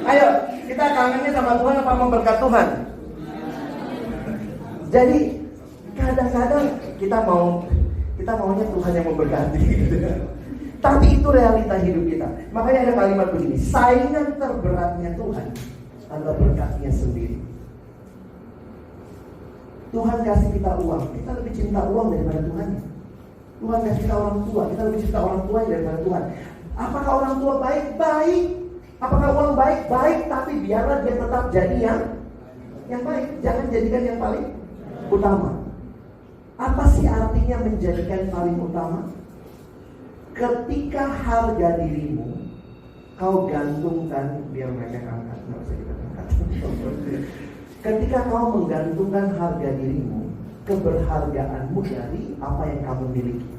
Ayo, kita kangennya sama Tuhan apa sama berkat Tuhan? Jadi kadang-kadang kita maunya Tuhan yang memberkati gitu. Tapi itu realita hidup kita. Makanya ada kalimat begini, saingan terberatnya Tuhan adalah berkatnya sendiri. Tuhan kasih kita uang, kita lebih cinta uang daripada Tuhan. Tuhan kasih kita orang tua, kita lebih cinta orang tua daripada Tuhan. Apakah orang tua baik? Baik. Apakah uang baik? Baik. Tapi biarlah dia tetap jadi yang yang baik, jangan jadikan yang paling utama. Apa sih artinya menjadikan paling utama? Ketika harga dirimu kau gantungkan, biar mereka angkat, nggak usah kita angkat. Ketika kau menggantungkan harga dirimu, keberhargaanmu dari apa yang kamu miliki.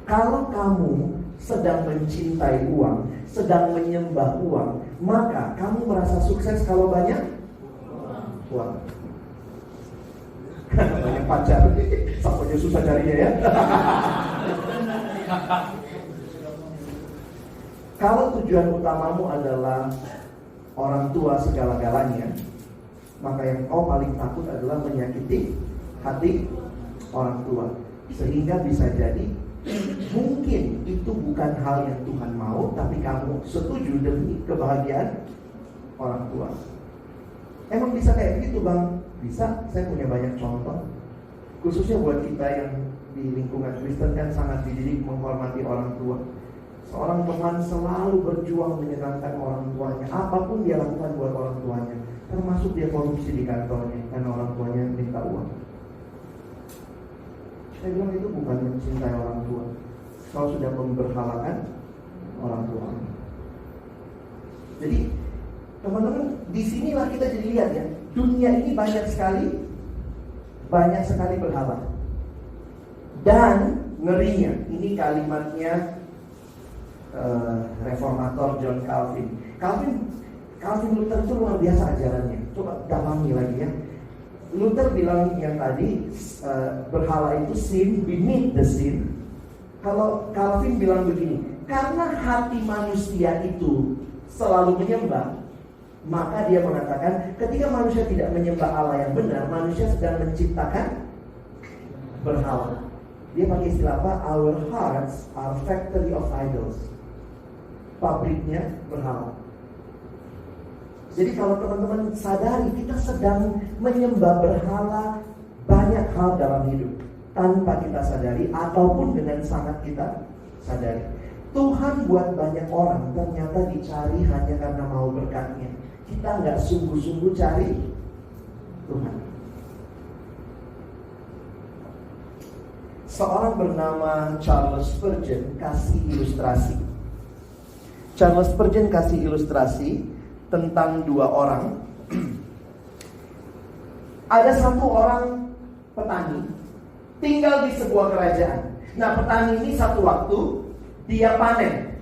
Kalau kamu sedang mencintai uang, sedang menyembah uang, maka kamu merasa sukses kalau banyak uang. Banyak pacar, sampai susah carinya ya. Kalau tujuan utamamu adalah orang tua segala-galanya, maka yang kau paling takut adalah menyakiti hati orang tua. Sehingga bisa jadi mungkin itu bukan hal yang Tuhan mau, tapi kamu setuju demi kebahagiaan orang tua. Emang bisa kayak gitu bang? Bisa, saya punya banyak contoh. Khususnya buat kita yang di lingkungan Kristen kan sangat dididik menghormati orang tua. Seorang teman selalu berjuang menyenangkan orang tuanya, apapun dia lakukan buat orang tuanya, termasuk dia korupsi di kantornya karena orang tuanya minta uang. Saya bilang itu bukan mencintai orang tua. Kau sudah memberhalakan orang tua. Jadi teman-teman, disinilah kita jadi lihat ya, dunia ini banyak sekali berhala. Dan ngerinya, ini kalimatnya reformator John Calvin. Calvin Luther itu luar biasa ajarannya. Coba dalami lagi ya. Luther bilang yang tadi berhala itu sin, beneath the sin. Kalau Calvin bilang begini, karena hati manusia itu selalu menyembah, maka dia mengatakan ketika manusia tidak menyembah Allah yang benar, manusia sedang menciptakan berhala. Dia pakai istilah apa? Our hearts are factory of idols. Pabriknya berhala. Jadi kalau teman-teman sadari, kita sedang menyembah berhala banyak hal dalam hidup tanpa kita sadari ataupun dengan sangat kita sadari. Tuhan buat banyak orang ternyata dicari hanya karena mau berkatnya. Kita nggak sungguh-sungguh cari Tuhan. Seorang bernama Charles Spurgeon kasih ilustrasi. Charles Spurgeon kasih ilustrasi tentang dua orang. Ada satu orang petani tinggal di sebuah kerajaan. Nah, petani ini satu waktu dia panen.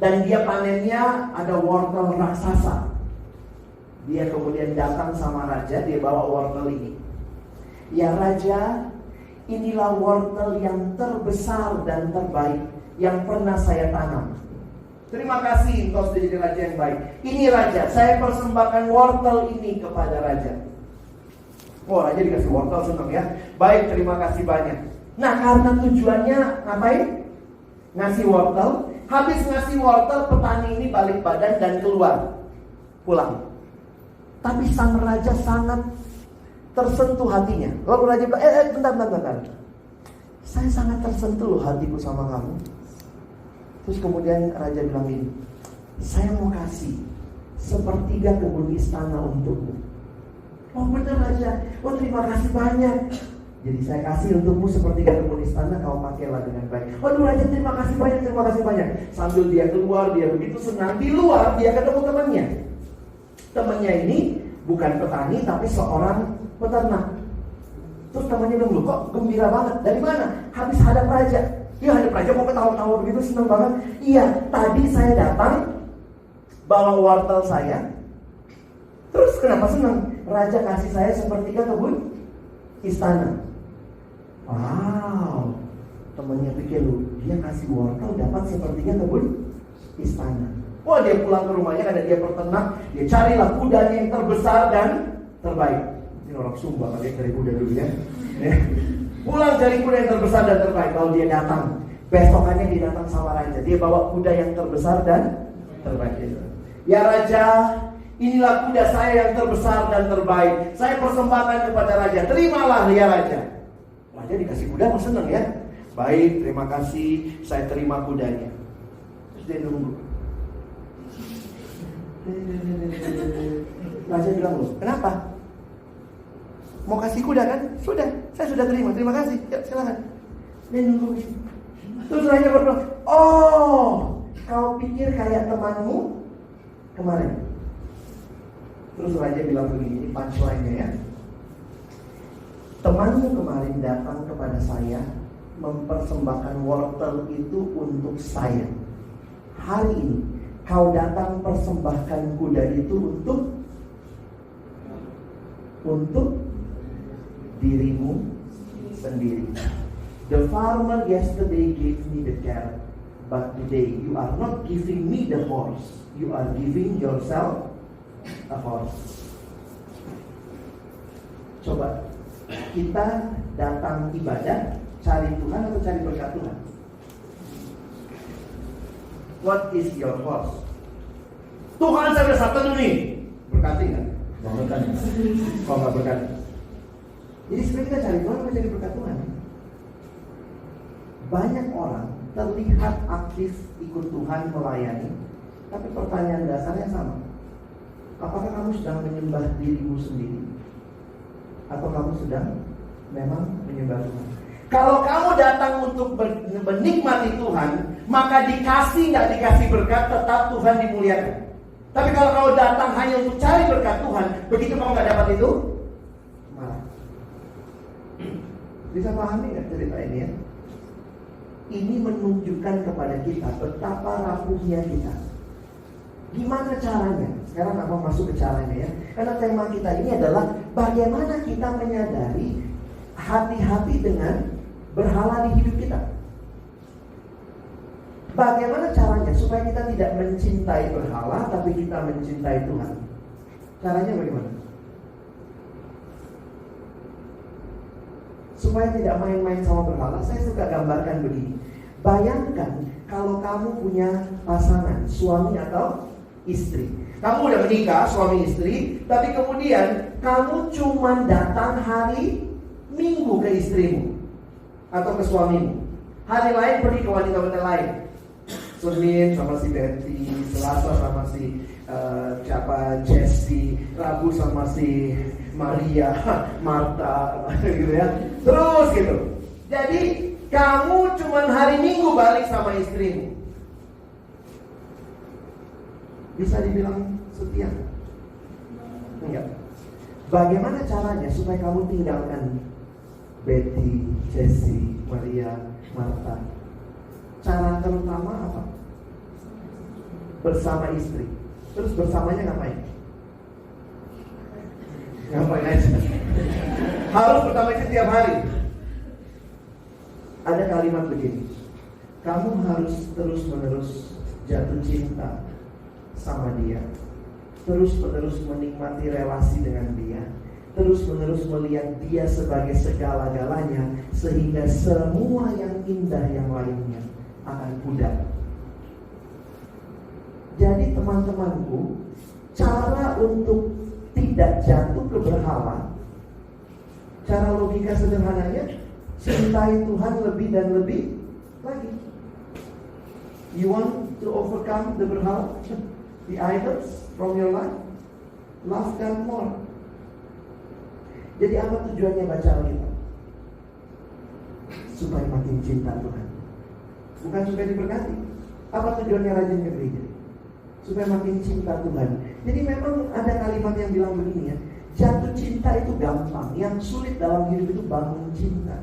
Dan dia panennya ada wortel raksasa. Dia kemudian datang sama raja, dia bawa wortel ini. Ya raja, inilah wortel yang terbesar dan terbaik yang pernah saya tanam. Terima kasih, engkau sudah jadi raja yang baik. Ini raja, saya persembahkan wortel ini kepada raja. Oh, raja dikasih wortel, senang ya. Baik, terima kasih banyak. Nah, karena tujuannya ngapain? Ngasih wortel. Habis ngasih wortel, petani ini balik badan dan keluar, pulang. Tapi sang raja sangat tersentuh hatinya. Lalu raja bilang, bentar. Saya sangat tersentuh loh hatiku sama kamu. Terus kemudian raja bilang ini, saya mau kasih sepertiga kebun istana untukmu. Oh benar raja, oh terima kasih banyak. Jadi saya kasih untukmu sepertiga kebun istana, kau pakailah dengan baik. Waduh raja, terima kasih banyak. Sambil dia keluar, dia begitu senang. Di luar dia ketemu temannya. Temannya ini bukan petani tapi seorang peternak. Terus temannya bilang, loh kok gembira banget? Dari mana? Habis hadap raja. Ya hadap raja mau ketawa-tawa begitu, senang banget. Iya, tadi saya datang bawa wortel saya. Terus kenapa senang? Raja kasih saya sepertiga kebun istana. Wow, temannya pikir lu, dia kasih wortel dapat sepertiga kebun istana. Wah, dia pulang ke rumahnya karena dia peternak. Dia carilah kudanya yang terbesar dan terbaik. Ini orang Sumba pakai cari kuda dulu ya. Pulang cari kuda yang terbesar dan terbaik. Lalu dia datang. Besokannya dia datang sama raja. Dia bawa kuda yang terbesar dan terbaik. Ya raja, inilah kuda saya yang terbesar dan terbaik. Saya persembahkan kepada raja. Terimalah ya raja. Raja dikasih kuda, mau seneng ya. Baik, terima kasih. Saya terima kudanya. Terus dia nunggu. Raja bilang, loh, kenapa? Mau kasih kuda kan? Sudah, saya sudah terima kasih. Ya, silakan. Dia nunggu. Terus raja berdoa, oh, kau pikir kayak temanmu kemarin? Terus raja bilang begini, punchline-nya ya. Temanmu kemarin datang kepada saya, mempersembahkan wortel itu untuk saya. Hari ini kau datang persembahkan kuda itu untuk dirimu sendiri. The farmer yesterday gave me the carrot, but today you are not giving me the horse. You are giving yourself a horse. Coba, kita datang ibadah, cari Tuhan atau cari berkat Tuhan? What is your horse? Tuhan, saya udah satu nih. Berkati nggak? Nggak berkati. Oh, nggak berkati. Jadi sebenarnya kita cari Tuhan atau cari berkat Tuhan? Banyak orang terlihat aktif ikut Tuhan melayani, tapi pertanyaan dasarnya sama. Apakah kamu sedang menyembah dirimu sendiri? Atau kamu sedang memang menyembah Tuhan? Kalau kamu datang untuk menikmati Tuhan, maka dikasih nggak dikasih berkat, tetap Tuhan dimuliakan. Tapi kalau kamu datang hanya untuk cari berkat Tuhan, begitu kamu nggak dapat itu, marah. Bisa pahami nggak cerita ini ya? Ini menunjukkan kepada kita betapa rapuhnya kita. Gimana caranya? Sekarang aku masuk ke caranya ya. Karena tema kita ini adalah bagaimana kita menyadari hati-hati dengan berhala di hidup kita. Bagaimana caranya supaya kita tidak mencintai berhala, tapi kita mencintai Tuhan? Caranya bagaimana? Supaya tidak main-main sama berhala, saya suka gambarkan begini. Bayangkan kalau kamu punya pasangan, suami atau istri. Kamu udah menikah, suami istri, tapi kemudian kamu cuma datang hari Minggu ke istrimu atau ke suamimu. Hari lain pergi ke wanita-wanita lain. Senin sama si Betty, Selasa sama si Jessie, Rabu sama si Maria, Marta, gitu ya. Terus gitu. Jadi kamu cuma hari Minggu balik sama istrimu. Bisa dibilang setia? Enggak. Bagaimana caranya supaya kamu tinggalkan Betty, Jessie, Maria, Marta? Cara terutama apa? Bersama istri. Terus bersamanya ngapain? Ngapain aja? Harus bersama istri tiap hari. Ada kalimat begini, kamu harus terus-menerus jatuh cinta sama dia, terus-menerus menikmati relasi dengan dia, terus-menerus melihat dia sebagai segala-galanya, sehingga semua yang indah yang lainnya akan pudar. Jadi teman-temanku, cara untuk tidak jatuh ke berhala, cara logika sederhananya, cintai Tuhan lebih dan lebih lagi. You want to overcome the berhala, the idols from your life? Love God more. Jadi apa tujuannya baca Alkitab? Supaya makin cinta Tuhan, bukan supaya diberkati. Apa tujuannya rajin ke gereja? Supaya makin cinta Tuhan. Jadi memang ada kalimat yang bilang begini ya, jatuh cinta itu gampang, yang sulit dalam hidup itu bangun cinta.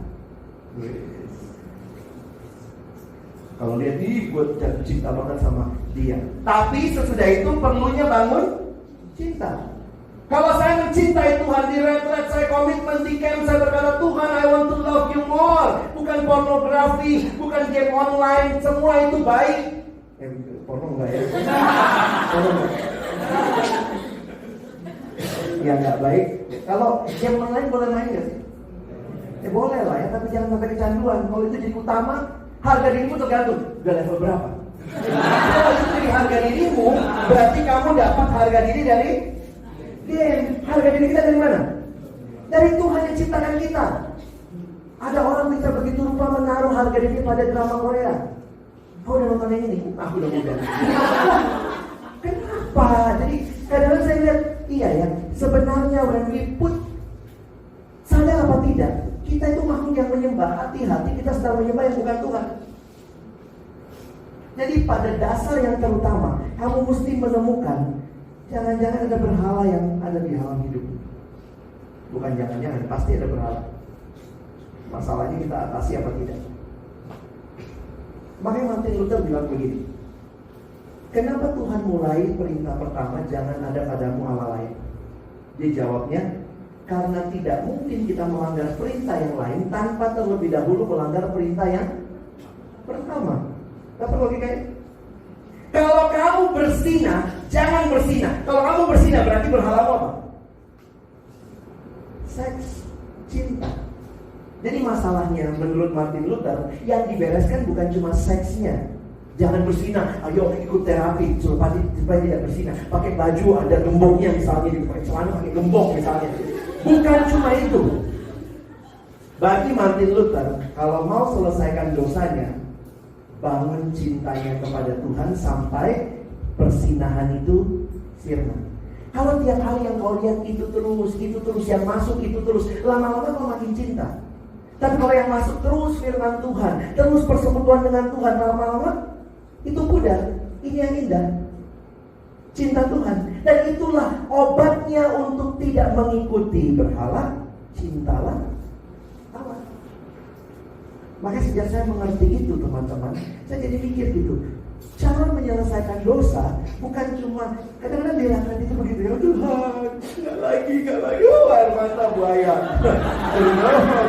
Kalau lihat gue jatuh cinta banget sama dia, tapi sesudah itu perlunya bangun cinta. Kalau saya mencintai Tuhan di retret, saya komitmen di camp, saya berkata Tuhan, I want to love you more. Bukan pornografi, bukan game online, semua itu baik. Porno enggak ya? Porno enggak. Ya enggak baik. Kalau game online boleh main nggak sih? Boleh lah ya, tapi jangan sampai kecanduan. Kalau itu jadi utama, harga dirimu tergantung udah level berapa. Kalau itu jadi harga dirimu, berarti kamu dapat harga diri dari game. Harga diri kita dari mana? Dari Tuhan yang ciptakan kita. Ada orang bisa begitu rupa menaruh harga diri pada drama Korea. Kau udah nonton yang ini? Aku udah. Kenapa? Jadi kadang-kadang saya lihat Iya ya, sebenarnya when we put, sadar apa tidak, kita itu makhluk yang menyembah. Hati-hati kita sedang menyembah yang bukan Tuhan. Jadi pada dasar yang terutama, kamu mesti menemukan jangan-jangan ada berhala yang ada di dalam hidup. Bukan jangan-jangan, pasti ada berhala. Masalahnya kita atasi apa tidak. Makanya Martin Luther bilang begini, kenapa Tuhan mulai perintah pertama jangan ada padamu Allah lain? Dia jawabnya, karena tidak mungkin kita melanggar perintah yang lain tanpa terlebih dahulu melanggar perintah yang pertama. Dapat logikanya? Kalau kamu bersinah, jangan bersinah. Kalau kamu bersinah berarti berhala apa? Seks, cinta. Jadi masalahnya menurut Martin Luther, yang dibereskan bukan cuma seksnya. Jangan bersinah, ayo ikut terapi supaya tidak bersinah. Pakai baju ada gemboknya misalnya, pakai celana pakai gembok misalnya. Bukan cuma itu. Bagi Martin Luther, kalau mau selesaikan dosanya, bangun cintanya kepada Tuhan sampai persinahan itu sirna. Kalau tiap kali yang kau lihat itu terus, yang masuk itu terus, lama-lama kau makin cinta. Tapi kalau yang masuk terus firman Tuhan, terus persekutuan dengan Tuhan, lama-lama itu pudar. Ini yang indah, cinta Tuhan. Dan itulah obatnya untuk tidak mengikuti berhala. Cintalah Allah. Maka sejak saya mengerti itu teman-teman, saya jadi mikir gitu, cara menyelesaikan dosa bukan cuma kadang-kadang dirasakan itu begitu ya, Tuhan nggak lagi, air mata buaya,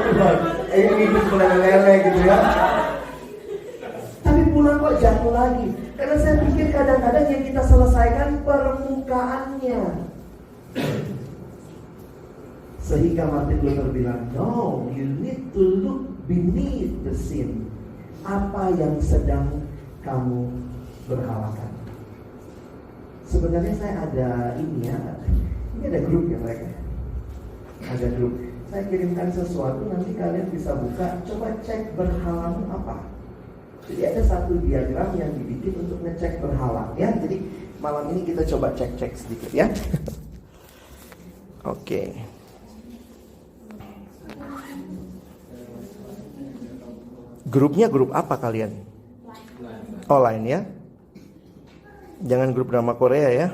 Tuhan, ini meleleh gitu ya. Tapi pulang kok jatuh lagi, karena saya pikir kadang-kadang yang kita selesaikan permukaannya. Sehingga Martin Luther bilang, no, you need to look beneath the sin. Apa yang sedang kamu berhalakan? Sebenarnya saya ada ini ada grup ya mereka. Ada grup. Saya kirimkan sesuatu, nanti kalian bisa buka, coba cek berhalamu apa. Jadi ada satu diagram yang dibikin untuk ngecek berhala ya. Jadi malam ini kita coba cek-cek sedikit ya. Oke. Grupnya grup apa kalian? Online ya. Jangan grup drama Korea ya.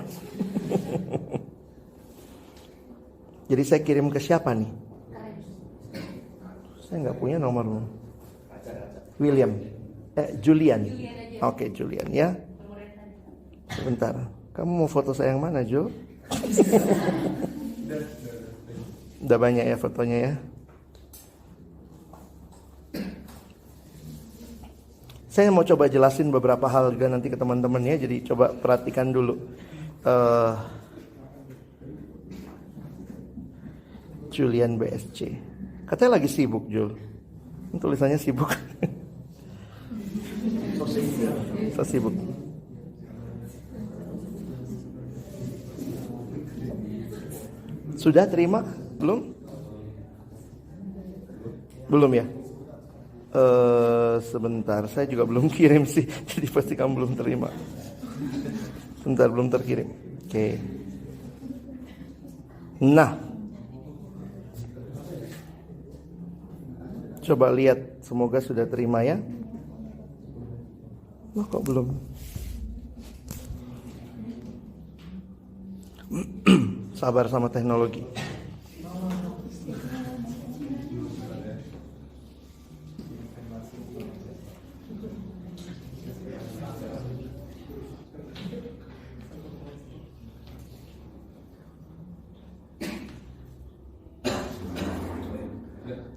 Jadi saya kirim ke siapa nih? Saya nggak punya nomormu. William. Julian. Oke, Julian ya. Sebentar. Kamu mau foto saya yang mana, Jo? Udah banyak ya fotonya ya. Saya mau coba jelasin beberapa hal juga nanti ke teman-teman ya. Jadi coba perhatikan dulu. Julian BSC. Katanya lagi sibuk, Jul. Tulisannya sibuk. So sibuk. Sudah terima? Belum? Belum ya? Sebentar, saya juga belum kirim sih. Jadi pasti kamu belum terima. Sebentar, belum terkirim. Oke. Nah, coba lihat, semoga sudah terima ya. Loh, kok belum? Sabar sama teknologi.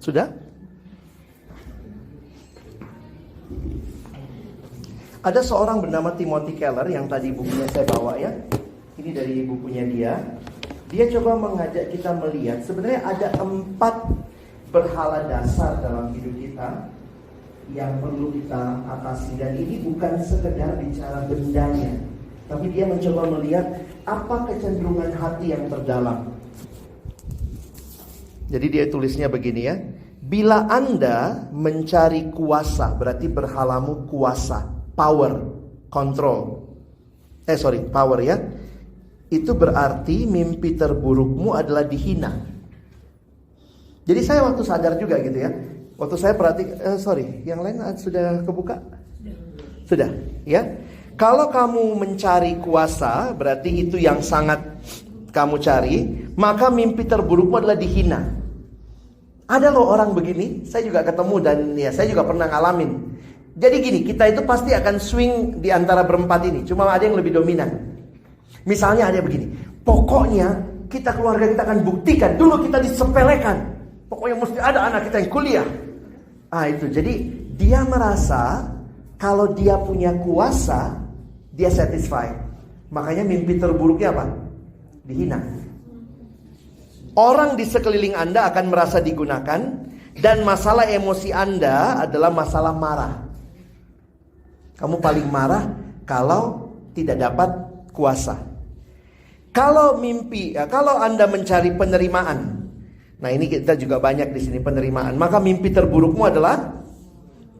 Sudah? Ada seorang bernama Timothy Keller yang tadi bukunya saya bawa ya. Ini dari bukunya dia. Dia coba mengajak kita melihat sebenarnya ada 4 berhala dasar dalam hidup kita yang perlu kita atasi. Dan ini bukan sekedar bicara bendanya, tapi dia mencoba melihat apa kecenderungan hati yang terdalam. Jadi dia tulisnya begini ya. Bila Anda mencari kuasa, berarti berhalamu kuasa, power, control. Power ya. itu berarti mimpi terburukmu adalah dihina. Jadi saya waktu sadar juga gitu ya. Waktu saya yang lain sudah kebuka? Sudah, ya. Kalau kamu mencari kuasa, berarti itu yang sangat kamu cari, maka mimpi terburukmu adalah dihina. Ada loh orang begini, saya juga ketemu dan ya saya juga pernah ngalamin. Jadi gini, kita itu pasti akan swing di antara berempat ini, cuma ada yang lebih dominan. Misalnya ada begini, pokoknya keluarga kita akan buktikan, dulu kita disepelekan, pokoknya mesti ada anak kita yang kuliah. Itu, jadi dia merasa kalau dia punya kuasa, dia satisfied. Makanya mimpi terburuknya apa? Dihina. Orang di sekeliling Anda akan merasa digunakan, dan masalah emosi Anda adalah masalah marah. Kamu paling marah kalau tidak dapat kuasa. Kalau Anda mencari penerimaan, nah ini kita juga banyak di sini penerimaan, maka mimpi terburukmu adalah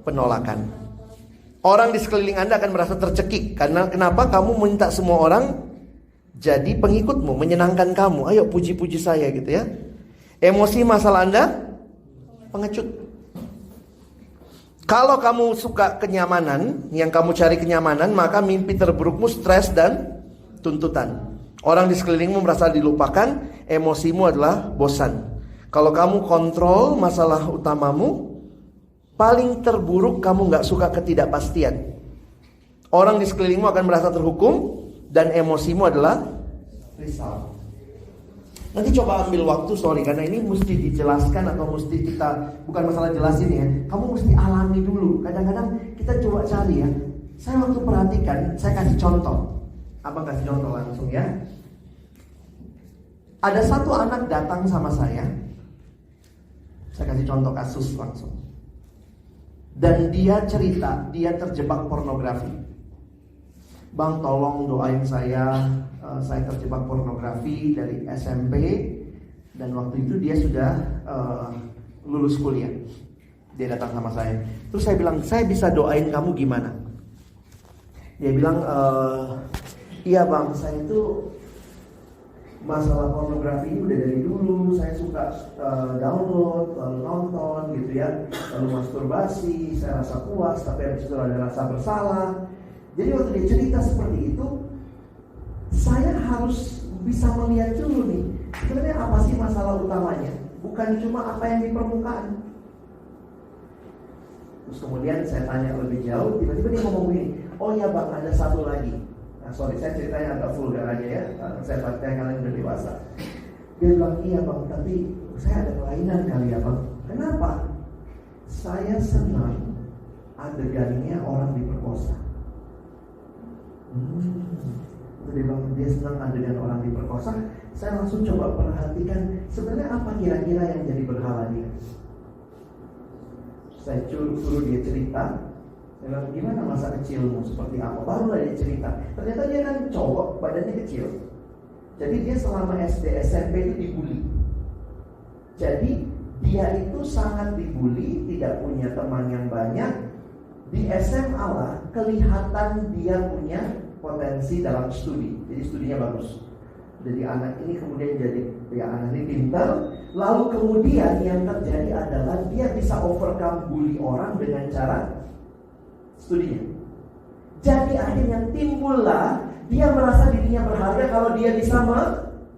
penolakan. Orang di sekeliling Anda akan merasa tercekik. Karena kenapa? Kamu minta semua orang jadi pengikutmu, menyenangkan kamu. Ayo puji-puji saya gitu ya. Emosi masalah Anda pengecut. Kalau kamu suka kenyamanan, yang kamu cari kenyamanan, maka mimpi terburukmu stres dan tuntutan. Orang di sekelilingmu merasa dilupakan, emosimu adalah bosan. Kalau kamu kontrol masalah utamamu, paling terburuk kamu gak suka ketidakpastian. Orang di sekelilingmu akan merasa terhukum, dan emosimu adalah risau. Nanti coba ambil waktu, karena ini mesti dijelaskan atau mesti kita, bukan masalah jelasin ya, kamu mesti alami dulu. Kadang-kadang kita coba cari ya. Saya waktu perhatikan, saya kasih contoh. Abang kasih contoh langsung ya. Ada satu anak datang sama saya kasih contoh kasus langsung. Dan dia cerita, dia terjebak pornografi. Bang, tolong doain saya terjebak pornografi dari SMP. Dan waktu itu dia sudah lulus kuliah. Dia datang sama saya. Terus saya bilang, saya bisa doain kamu gimana? Dia bilang, iya bang, saya itu masalah pornografi ini udah dari dulu. Saya suka download, lalu nonton gitu ya, lalu masturbasi, saya rasa puas, tapi habis itu ada rasa bersalah. Jadi waktu dia cerita seperti itu, saya harus bisa melihat dulu nih, sebenarnya apa sih masalah utamanya, bukan cuma apa yang di permukaan. Terus kemudian saya tanya lebih jauh, tiba-tiba dia ngomong begini, oh ya bang, ada satu lagi. Nah saya ceritanya agak vulgar aja ya, saya pakai kalian udah dewasa. Dia bilang, iya bang, tapi saya ada kelainan kali ya bang. Kenapa? Saya senang adegannya orang diperkosa. Dia bilang dia senang adegan orang diperkosa. Saya langsung coba perhatikan sebenarnya apa kira-kira yang jadi berhala dia. Saya suruh dia cerita. Saya bilang, gimana masa kecilmu, seperti apa? Barulah dia cerita. Ternyata dia kan cowok, badannya kecil. Jadi dia selama SD, SMP itu dibully. Jadi dia itu sangat dibully, tidak punya teman yang banyak. Di SMA lah kelihatan dia punya potensi dalam studi. Jadi studinya bagus. Jadi anak ini kemudian jadi anak ini pintar. Lalu kemudian yang terjadi adalah dia bisa overcome bully orang dengan cara studinya. Jadi akhirnya timbullah dia merasa dirinya berharga kalau dia bisa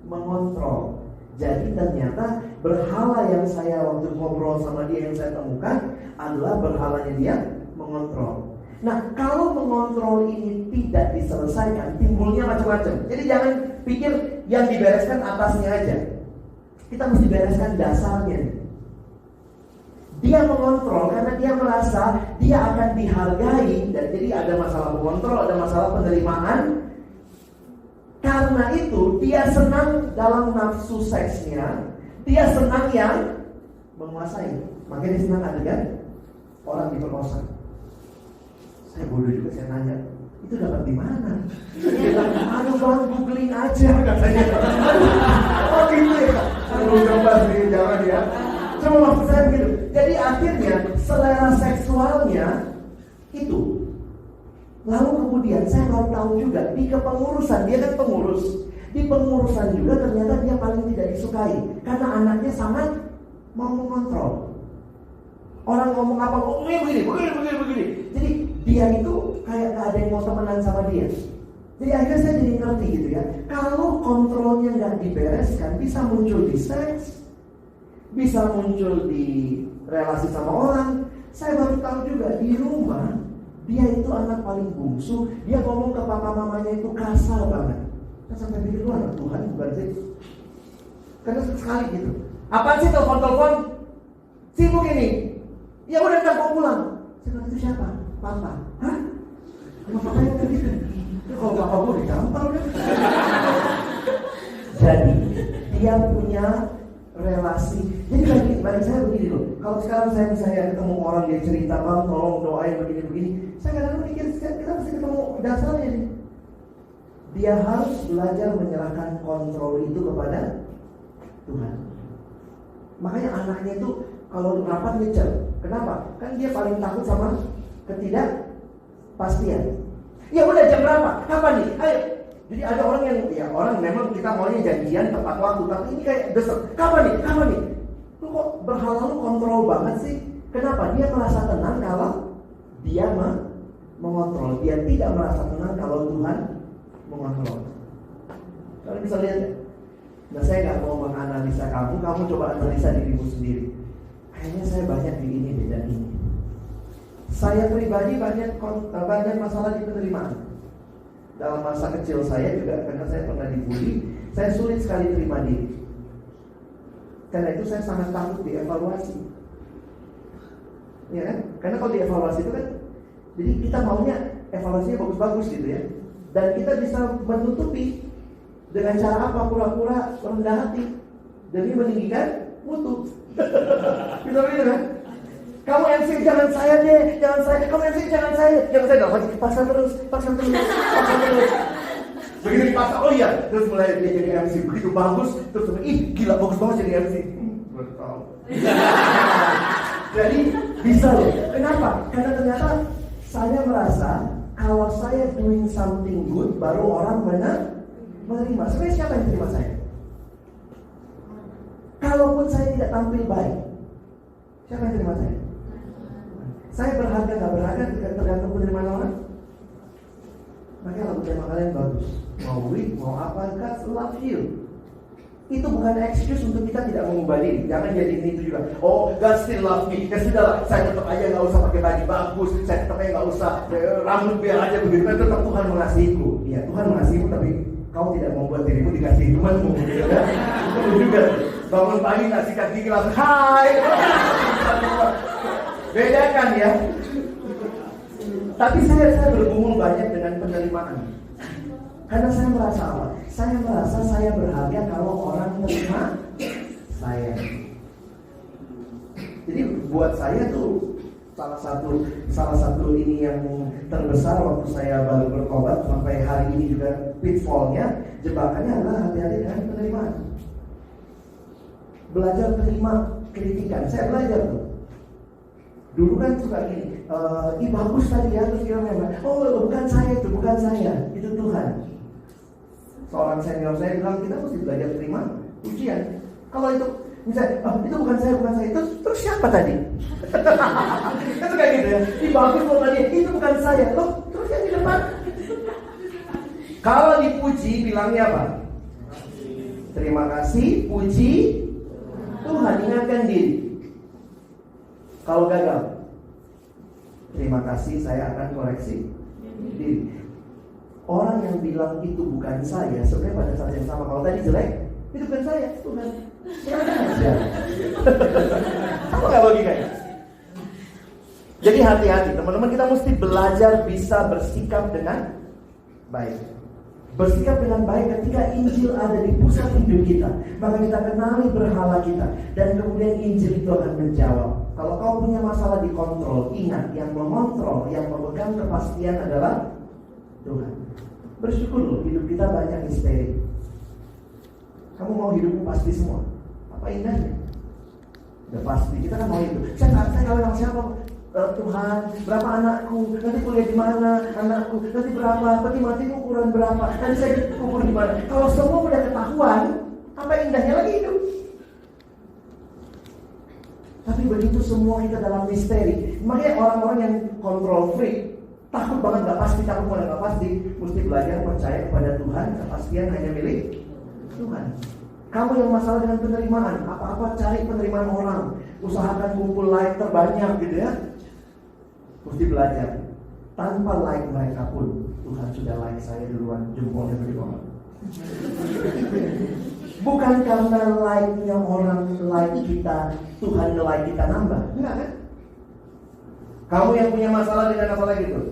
mengontrol. Jadi ternyata berhala yang saya waktu ngobrol sama dia yang saya temukan adalah berhalanya dia mengontrol. Nah, kalau mengontrol ini tidak diselesaikan, timbulnya macam-macam. Jadi jangan pikir yang dibereskan atasnya aja. Kita mesti bereskan dasarnya. Dia mengontrol karena dia merasa dia akan dihargai. Dan jadi ada masalah mengontrol, ada masalah penerimaan. Karena itu dia senang dalam nafsu seksnya. Dia senang yang menguasai. Makanya dia senang adegan orang diperkosa. Saya bodoh juga, saya nanya, itu dapat di mana? Dia bilang, aduh bang, googling aja katanya. Oh gitu ya, aduh gambar sih, jangan ya. Cuma maksud saya begitu. Jadi akhirnya selera seksualnya itu. Lalu kemudian saya baru tahu juga di kepengurusan, dia kan pengurus. Di pengurusan juga ternyata dia paling tidak disukai, karena anaknya sangat mau mengontrol. Orang ngomong apa, oh begini. Jadi dia itu kayak gak ada yang mau temenan sama dia. Jadi akhirnya saya jadi ngerti gitu ya, kalau kontrolnya gak dibereskan, bisa muncul di seks, bisa muncul di relasi sama orang. Saya baru tahu juga di rumah, dia itu anak paling bungsu, dia ngomong ke papa mamanya itu kasar banget. Saya sampai pikir, lu anak Tuhan bukan sih? Karena sekali gitu. Apaan sih telepon-telepon? Sibuk ini. Ya udah ntar mau pulang. Saya kata, itu siapa? Papa. Hah? Sama papa yang begitu. Kalau papa gue dicampur udah. Jadi dia punya relasi. Jadi bagi saya begini loh. Kalau sekarang saya misalnya ketemu orang dia cerita, bang tolong doain begini. Saya kadang-kadang mikir kita mesti ketemu dasarnya nih. Dia harus belajar menyerahkan kontrol itu kepada Tuhan. Makanya anaknya itu kalau rapat ngecer. Kenapa? Kan dia paling takut sama ketidakpastian. Ya udah jam berapa? Kapan nih? Ayo. Jadi ada orang yang orang memang kita maunya janjian tepat waktu, tapi ini kayak desek. Kapan nih? Lu kok berhala lu kontrol banget sih? Kenapa? Dia merasa tenang kalau dia mengontrol. Dia tidak merasa tenang kalau Tuhan mengontrol. Kalian bisa lihat ya? Nah, saya nggak mau menganalisa kamu coba analisa dirimu sendiri. Kayaknya saya banyak di ini dan ini. Saya pribadi banyak masalah di penerimaan. Dalam masa kecil saya juga, karena saya pernah dibully, saya sulit sekali terima diri. Karena itu saya sangat takut dievaluasi. Ya kan? Karena kalau dievaluasi itu kan, jadi kita maunya evaluasinya bagus-bagus gitu ya. Dan kita bisa menutupi dengan cara apa? Pura-pura rendah hati demi meninggikan mutu. Bisa begitu kan? Kamu MC jangan saya deh, jangan saya. Kamu MC jangan saya. Gak lagi paksa terus. Begitu dipaksa, oh iya, terus mulai dia jadi MC begitu bagus, terus gila bagus banget jadi MC. Baru tahu. Jadi bisa loh. Kenapa? Karena ternyata saya merasa kalau saya doing something good, baru orang menerima. Sebenarnya siapa yang terima saya? Kalaupun saya tidak tampil baik, siapa yang terima saya? Saya berharga gak berharga tergantung penerimaan orang. Makanya lagu tema kalian bagus. Mau weak, mau apa, God love you. Itu bukan excuse untuk kita tidak mengubah diri. Jangan jadi itu juga. Oh, God still love me. Ya sudahlah, saya tetap aja gak usah pakai baju bagus. Saya tetap aja gak usah rambut biar aja begitu. Kan tetap Tuhan mengasihiku. Iya, Tuhan mengasihiku, tapi kau tidak membuat dirimu dikasihi Tuhanmu. Ya? Itu juga. Bangun pagi gak sikat gigi langsung hai. Bedakan ya. Tapi saya bergumul banyak dengan penerimaan. Karena saya merasa apa? Saya merasa saya berharga kalau orang menerima saya. Jadi buat saya tuh salah satu ini yang terbesar waktu saya baru bertobat sampai hari ini juga pitfallnya, jebakannya adalah hati-hati dengan penerimaan. Belajar terima kritikan. Saya belajar tuh. Dulu kan suka gini, bagus tadi ya, terus dia memang, oh bukan saya, itu Tuhan. Seorang senior saya bilang, kita mesti belajar terima ujian. Kalau itu, misalnya, itu bukan saya, terus siapa tadi? Itu kayak gitu ya, bagus loh tadi, itu bukan saya, loh terus yang di depan. Kalau dipuji, bilangnya apa? Terima kasih, puji Tuhan, ingatkan diri. Kalau gagal, terima kasih, saya akan koreksi diri. Orang yang bilang itu bukan saya, sebenarnya pada saat yang sama, kalau tadi jelek, itu bukan saya, Tuhan. Apa nggak logikanya? Jadi hati-hati, teman-teman, kita mesti belajar bisa bersikap dengan baik. Bersikap dengan baik ketika Injil ada di pusat hidup kita. Maka kita kenali berhala kita. Dan kemudian Injil itu akan menjawab. Kalau kau punya masalah dikontrol, ingat yang mengontrol, yang memegang kepastian adalah Tuhan. Bersyukur loh, hidup kita banyak misteri. Kamu mau hidupmu pasti semua? Apa indahnya? Udah pasti, kita kan mau itu. Saya kawin sama siapa? Tuhan, berapa anakku, nanti kuliah di mana, anakku, nanti berapa, peti mati ukuran berapa, nanti saya kubur di mana. Kalau semua udah ketahuan, apa indahnya lagi hidup? Tapi begitu semua kita dalam misteri. Makanya orang-orang yang control freak, takut banget gak pasti, takut banget gak pasti, mesti belajar percaya kepada Tuhan. Kepastian hanya milik Tuhan. Kamu yang masalah dengan penerimaan, apa-apa cari penerimaan orang, usahakan kumpul like terbanyak gitu ya. Mesti belajar. Tanpa like mereka pun, Tuhan sudah like saya duluan, jempolnya beri bawah. Bukan karena like-nya orang like kita, Tuhan like kita nambah. Enggak kan? Kamu yang punya masalah dengan apa lagi itu?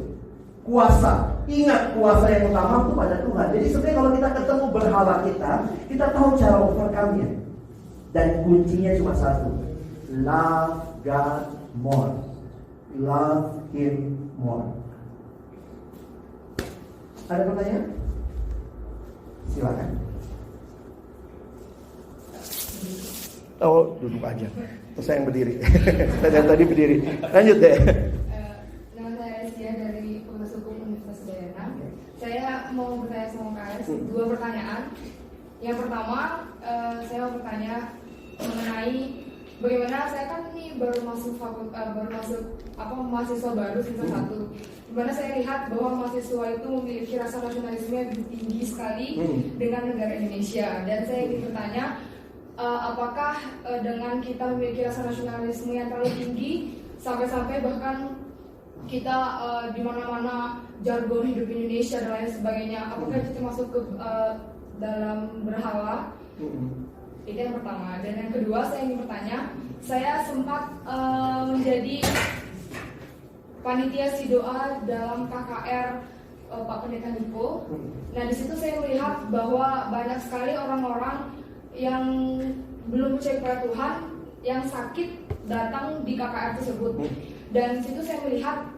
Kuasa. Ingat kuasa yang utama itu pada Tuhan. Jadi sebenarnya kalau kita ketemu berhala kita tahu cara overcome-nya. Dan kuncinya cuma satu. Love God more. Love Him more. Ada pertanyaan? Silakan. Oh, duduk aja. Terus saya yang berdiri. Saya tadi berdiri. Lanjut deh. Nama saya Sia dari Fakultas Hukum Universitas Udayana. Saya mau bertanya sama Kak Alex dua pertanyaan. Yang pertama, saya mau bertanya mengenai bagaimana saya kan ini baru masuk mahasiswa baru semester 1. Dimana saya lihat bahwa mahasiswa itu memiliki rasa nasionalisme yang tinggi sekali dengan negara Indonesia. Dan saya ingin bertanya, apakah dengan kita memiliki rasa nasionalisme yang terlalu tinggi sampai-sampai bahkan kita di mana-mana jargon hidup Indonesia dan lain sebagainya, apakah itu termasuk ke dalam berhala? Itu yang pertama. Dan yang kedua, saya ingin bertanya, saya sempat menjadi panitia sidoa dalam KKR Pak Pendeta Niko. Nah, di situ saya melihat bahwa banyak sekali orang-orang yang belum percaya kepada Tuhan yang sakit datang di KKR tersebut. Dan di situ saya melihat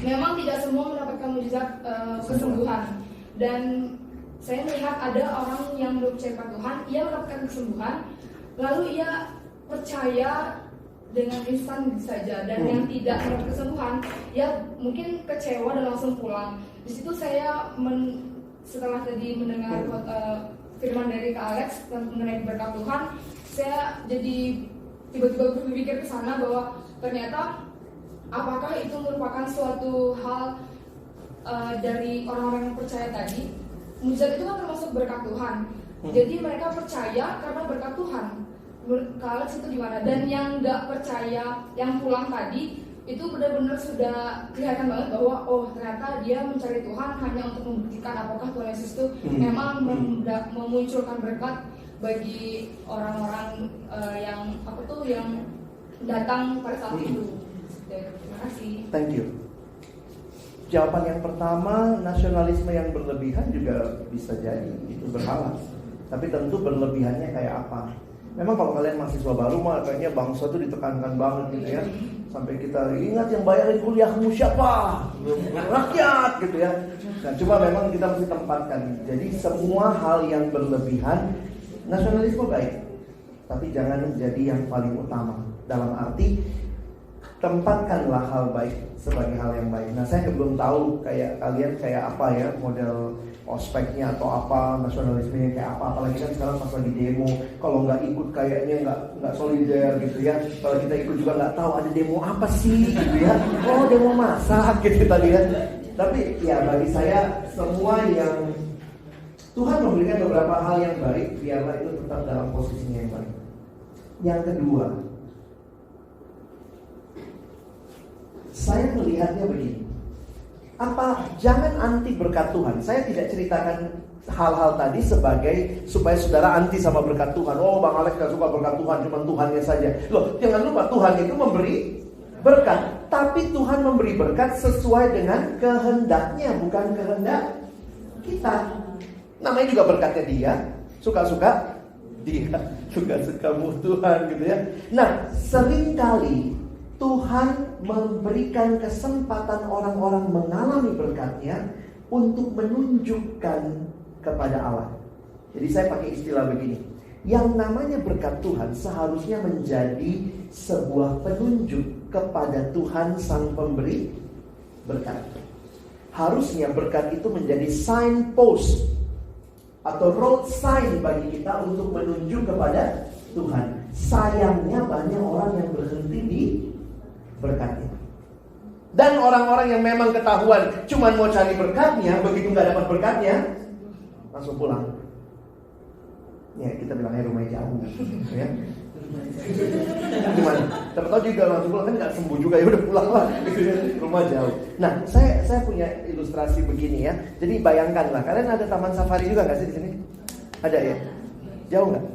memang tidak semua mendapatkan mujizat kesembuhan. Dan saya melihat ada orang yang belum percaya kepada Tuhan, ia mendapatkan kesembuhan, lalu ia percaya dengan instan saja. Dan yang tidak mendapat kesembuhan, ia mungkin kecewa dan langsung pulang. Di situ saya setelah tadi mendengar firman dari Kak Alex mengenai berkat Tuhan, saya jadi tiba-tiba berpikir ke sana bahwa ternyata apakah itu merupakan suatu hal dari orang-orang yang percaya tadi. Mujizat itu kan termasuk berkat Tuhan. Jadi mereka percaya karena berkat Tuhan. Kak Alex itu gimana? Dan yang nggak percaya, yang pulang tadi, itu benar-benar sudah kelihatan banget bahwa ternyata dia mencari Tuhan hanya untuk membuktikan apakah Tuhan Yesus itu memang memunculkan berkat bagi orang-orang yang datang pada saat itu. Terima kasih. Thank you. Jawaban yang pertama, nasionalisme yang berlebihan juga bisa jadi itu berhala. Tapi tentu berlebihannya kayak apa? Memang kalau kalian mahasiswa baru mah kayaknya bangsa tuh ditekankan banget gitu ya. Sampai kita ingat yang bayarin kuliahmu siapa? Rakyat gitu ya. Nah, cuma memang kita mesti tempatkan. Jadi semua hal yang berlebihan, nasionalisme baik, tapi jangan jadi yang paling utama. Dalam arti tempatkanlah hal baik sebagai hal yang baik. Nah, saya belum tahu kayak kalian kayak apa ya model ospeknya atau apa, nasionalismenya kayak apa. Apalagi kan sekarang pas lagi demo, kalau nggak ikut kayaknya nggak solider gitu ya. Kalau kita ikut juga nggak tahu ada demo apa sih gitu ya. Oh, demo masak gitu tadi kan. Tapi ya bagi saya semua yang Tuhan memberikan beberapa hal yang baik, biarlah itu tetap dalam posisinya yang baik. Yang kedua, saya melihatnya begini. Jangan anti berkat Tuhan. Saya tidak ceritakan hal-hal tadi supaya saudara anti sama berkat Tuhan. Oh, Bang Alex gak suka berkat Tuhan, cuma Tuhannya saja. Loh, jangan lupa Tuhan itu memberi berkat. Tapi Tuhan memberi berkat sesuai dengan kehendaknya, bukan kehendak kita. Namanya juga berkatnya dia. Suka-suka dia, suka-sukamu Tuhan gitu ya. Nah, seringkali Tuhan memberikan kesempatan orang-orang mengalami berkatnya untuk menunjukkan kepada Allah. Jadi saya pakai istilah begini. Yang namanya berkat Tuhan seharusnya menjadi sebuah penunjuk kepada Tuhan Sang Pemberi berkat. Harusnya berkat itu menjadi signpost atau road sign bagi kita untuk menuju kepada Tuhan. Sayangnya banyak orang yang berhenti di berkatnya. Dan orang-orang yang memang ketahuan cuman mau cari berkatnya, begitu nggak dapat berkatnya, langsung pulang. Ya kita bilangnya rumah jauh, ya. Gimana? Ternyata juga langsung pulang, kan nggak sembuh juga, ya udah pulang lah, gitu ya. Rumah jauh. Nah, saya punya ilustrasi begini ya. Jadi bayangkanlah, kalian ada taman safari juga nggak sih di sini? Ada ya? Jauh nggak?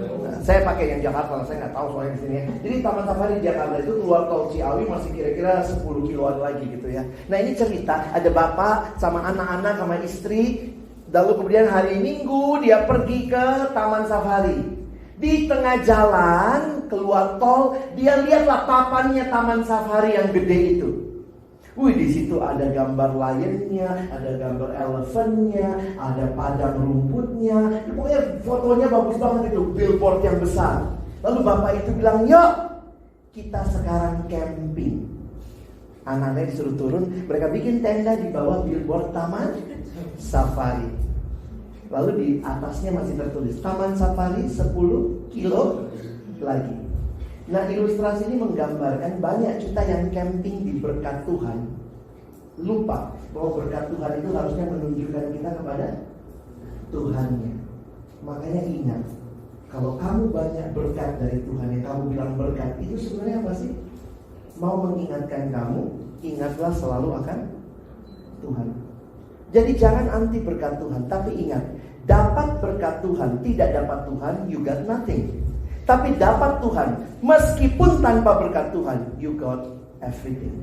Nah, saya pakai yang Jakarta, saya nggak tahu soalnya di sini ya. Jadi taman safari di Jakarta itu keluar tol Ciawi masih kira-kira 10 kiloan lagi gitu ya. Nah ini cerita, ada bapak sama anak-anak sama istri. Lalu kemudian hari Minggu dia pergi ke taman safari. Di tengah jalan keluar tol, dia lihatlah papannya taman safari yang gede itu. Wih, di situ ada gambar lionnya, ada gambar elephantnya, ada padang rumputnya. Pokoknya fotonya bagus banget itu, billboard yang besar. Lalu bapak itu bilang, yuk kita sekarang camping. Anak-anaknya disuruh turun, mereka bikin tenda di bawah billboard taman safari. Lalu di atasnya masih tertulis Taman Safari 10 kilo lagi. Nah ilustrasi ini menggambarkan banyak kita yang camping di berkat Tuhan, lupa bahwa berkat Tuhan itu harusnya menunjukkan kita kepada Tuhannya. Makanya ingat, kalau kamu banyak berkat dari Tuhan yang kamu bilang berkat, itu sebenarnya apa sih? Mau mengingatkan kamu, ingatlah selalu akan Tuhan. Jadi jangan anti berkat Tuhan, tapi ingat, dapat berkat Tuhan, tidak dapat Tuhan, you got nothing. Tapi dapat Tuhan, meskipun tanpa berkat Tuhan, you got everything.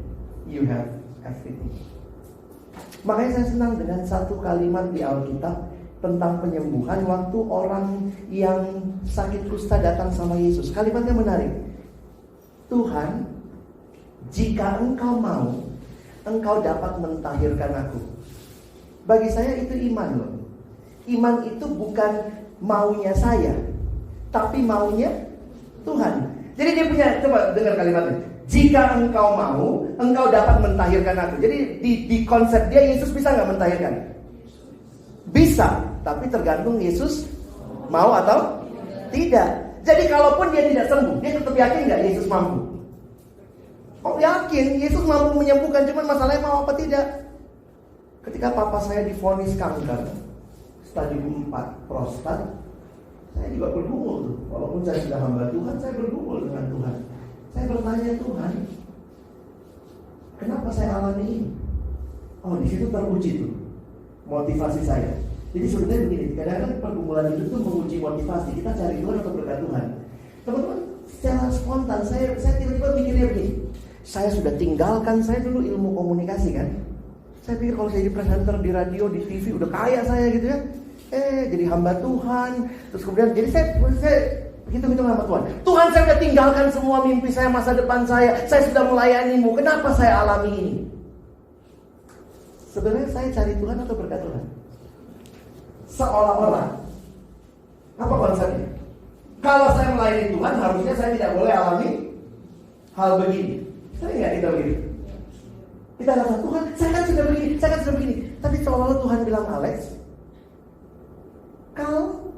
You have everything. Makanya saya senang dengan satu kalimat di Alkitab tentang penyembuhan waktu orang yang sakit kusta datang sama Yesus. Kalimatnya menarik. Tuhan, jika engkau mau, engkau dapat mentahirkan aku. Bagi saya itu iman loh. Iman itu bukan maunya saya, tapi maunya Tuhan. Jadi dia punya, coba dengar kalimatnya. Jika engkau mau, engkau dapat mentahirkan aku. Jadi di konsep dia, Yesus bisa gak mentahirkan? Bisa, tapi tergantung Yesus mau atau tidak. Jadi kalaupun dia tidak sembuh, dia tetap yakin gak Yesus mampu? Oh yakin, Yesus mampu menyembuhkan, cuman masalahnya mau apa tidak. Ketika papa saya divonis kanker stadium 4 prostat, saya juga bergumul tuh. Walaupun saya sudah hamba Tuhan, saya bergumul dengan Tuhan. Saya bertanya, Tuhan, kenapa saya alami ini? Oh, di situ teruji tuh motivasi saya. Jadi sebenarnya begini, kadang-kadang pergumulan itu tuh menguji motivasi. Kita cari Tuhan atau berkat Tuhan. Teman-teman, secara spontan saya tiba-tiba mikirnya begini. Saya sudah tinggalkan, saya dulu ilmu komunikasi kan. Saya pikir kalau saya jadi presenter di radio, di TV, udah kaya saya gitu ya. Jadi hamba Tuhan. Terus kemudian jadi saya hitung-hitung sama Tuhan. Tuhan, saya sudah tinggalkan semua mimpi saya, masa depan saya. Saya sudah melayanimu. Kenapa saya alami ini? Sebenarnya saya cari Tuhan atau berkat Tuhan? Seolah-olah. Apa konsepnya? Kalau saya melayani Tuhan, harusnya saya tidak boleh alami hal begini. Saya nggak kita begitu. Kita rasa, Tuhan, saya kan sudah begini. Tapi seolah-olah Tuhan bilang, Alex, kalau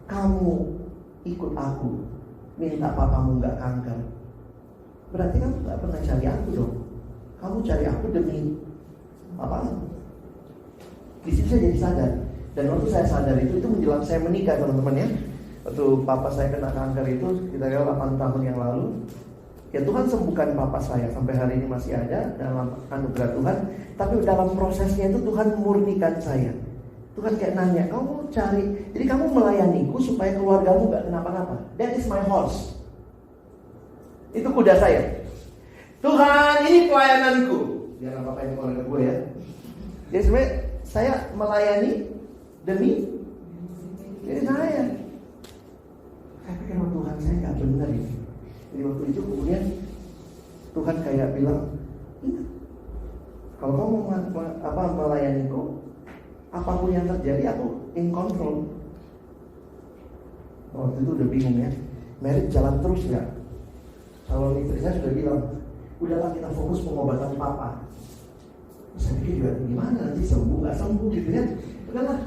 kamu ikut aku, minta papamu gak kanker, berarti kamu gak pernah cari aku dong. Kamu cari aku demi apa? Di situ saya jadi sadar. Dan waktu saya sadar itu menjelang saya menikah, teman-teman ya. Waktu papa saya kena kanker itu kira-kira 8 tahun yang lalu. Ya Tuhan sembuhkan papa saya, sampai hari ini masih ada dalam anugerah Tuhan. Tapi dalam prosesnya itu Tuhan murnikan saya. Tuhan kayak nanya, kamu cari, jadi kamu melayaniku supaya keluargamu gak kenapa-napa. That is my horse. Itu kuda saya. Tuhan, ini pelayananku. Jangan apa-apa ini keluarga gue ya. Jadi sebenarnya saya melayani demi diri saya. Saya pikir Tuhan, saya gak benar ini. Jadi waktu itu kemudian Tuhan kayak bilang, kalau kamu melayaniku, apapun yang terjadi aku in control. Waktu itu udah bingung ya, merit jalan terus nggak? Kalau istri saya sudah bilang, udahlah kita fokus pengobatan papa. Saya pikir juga gimana nanti sembuh nggak sembuh gitu kan? Udahlah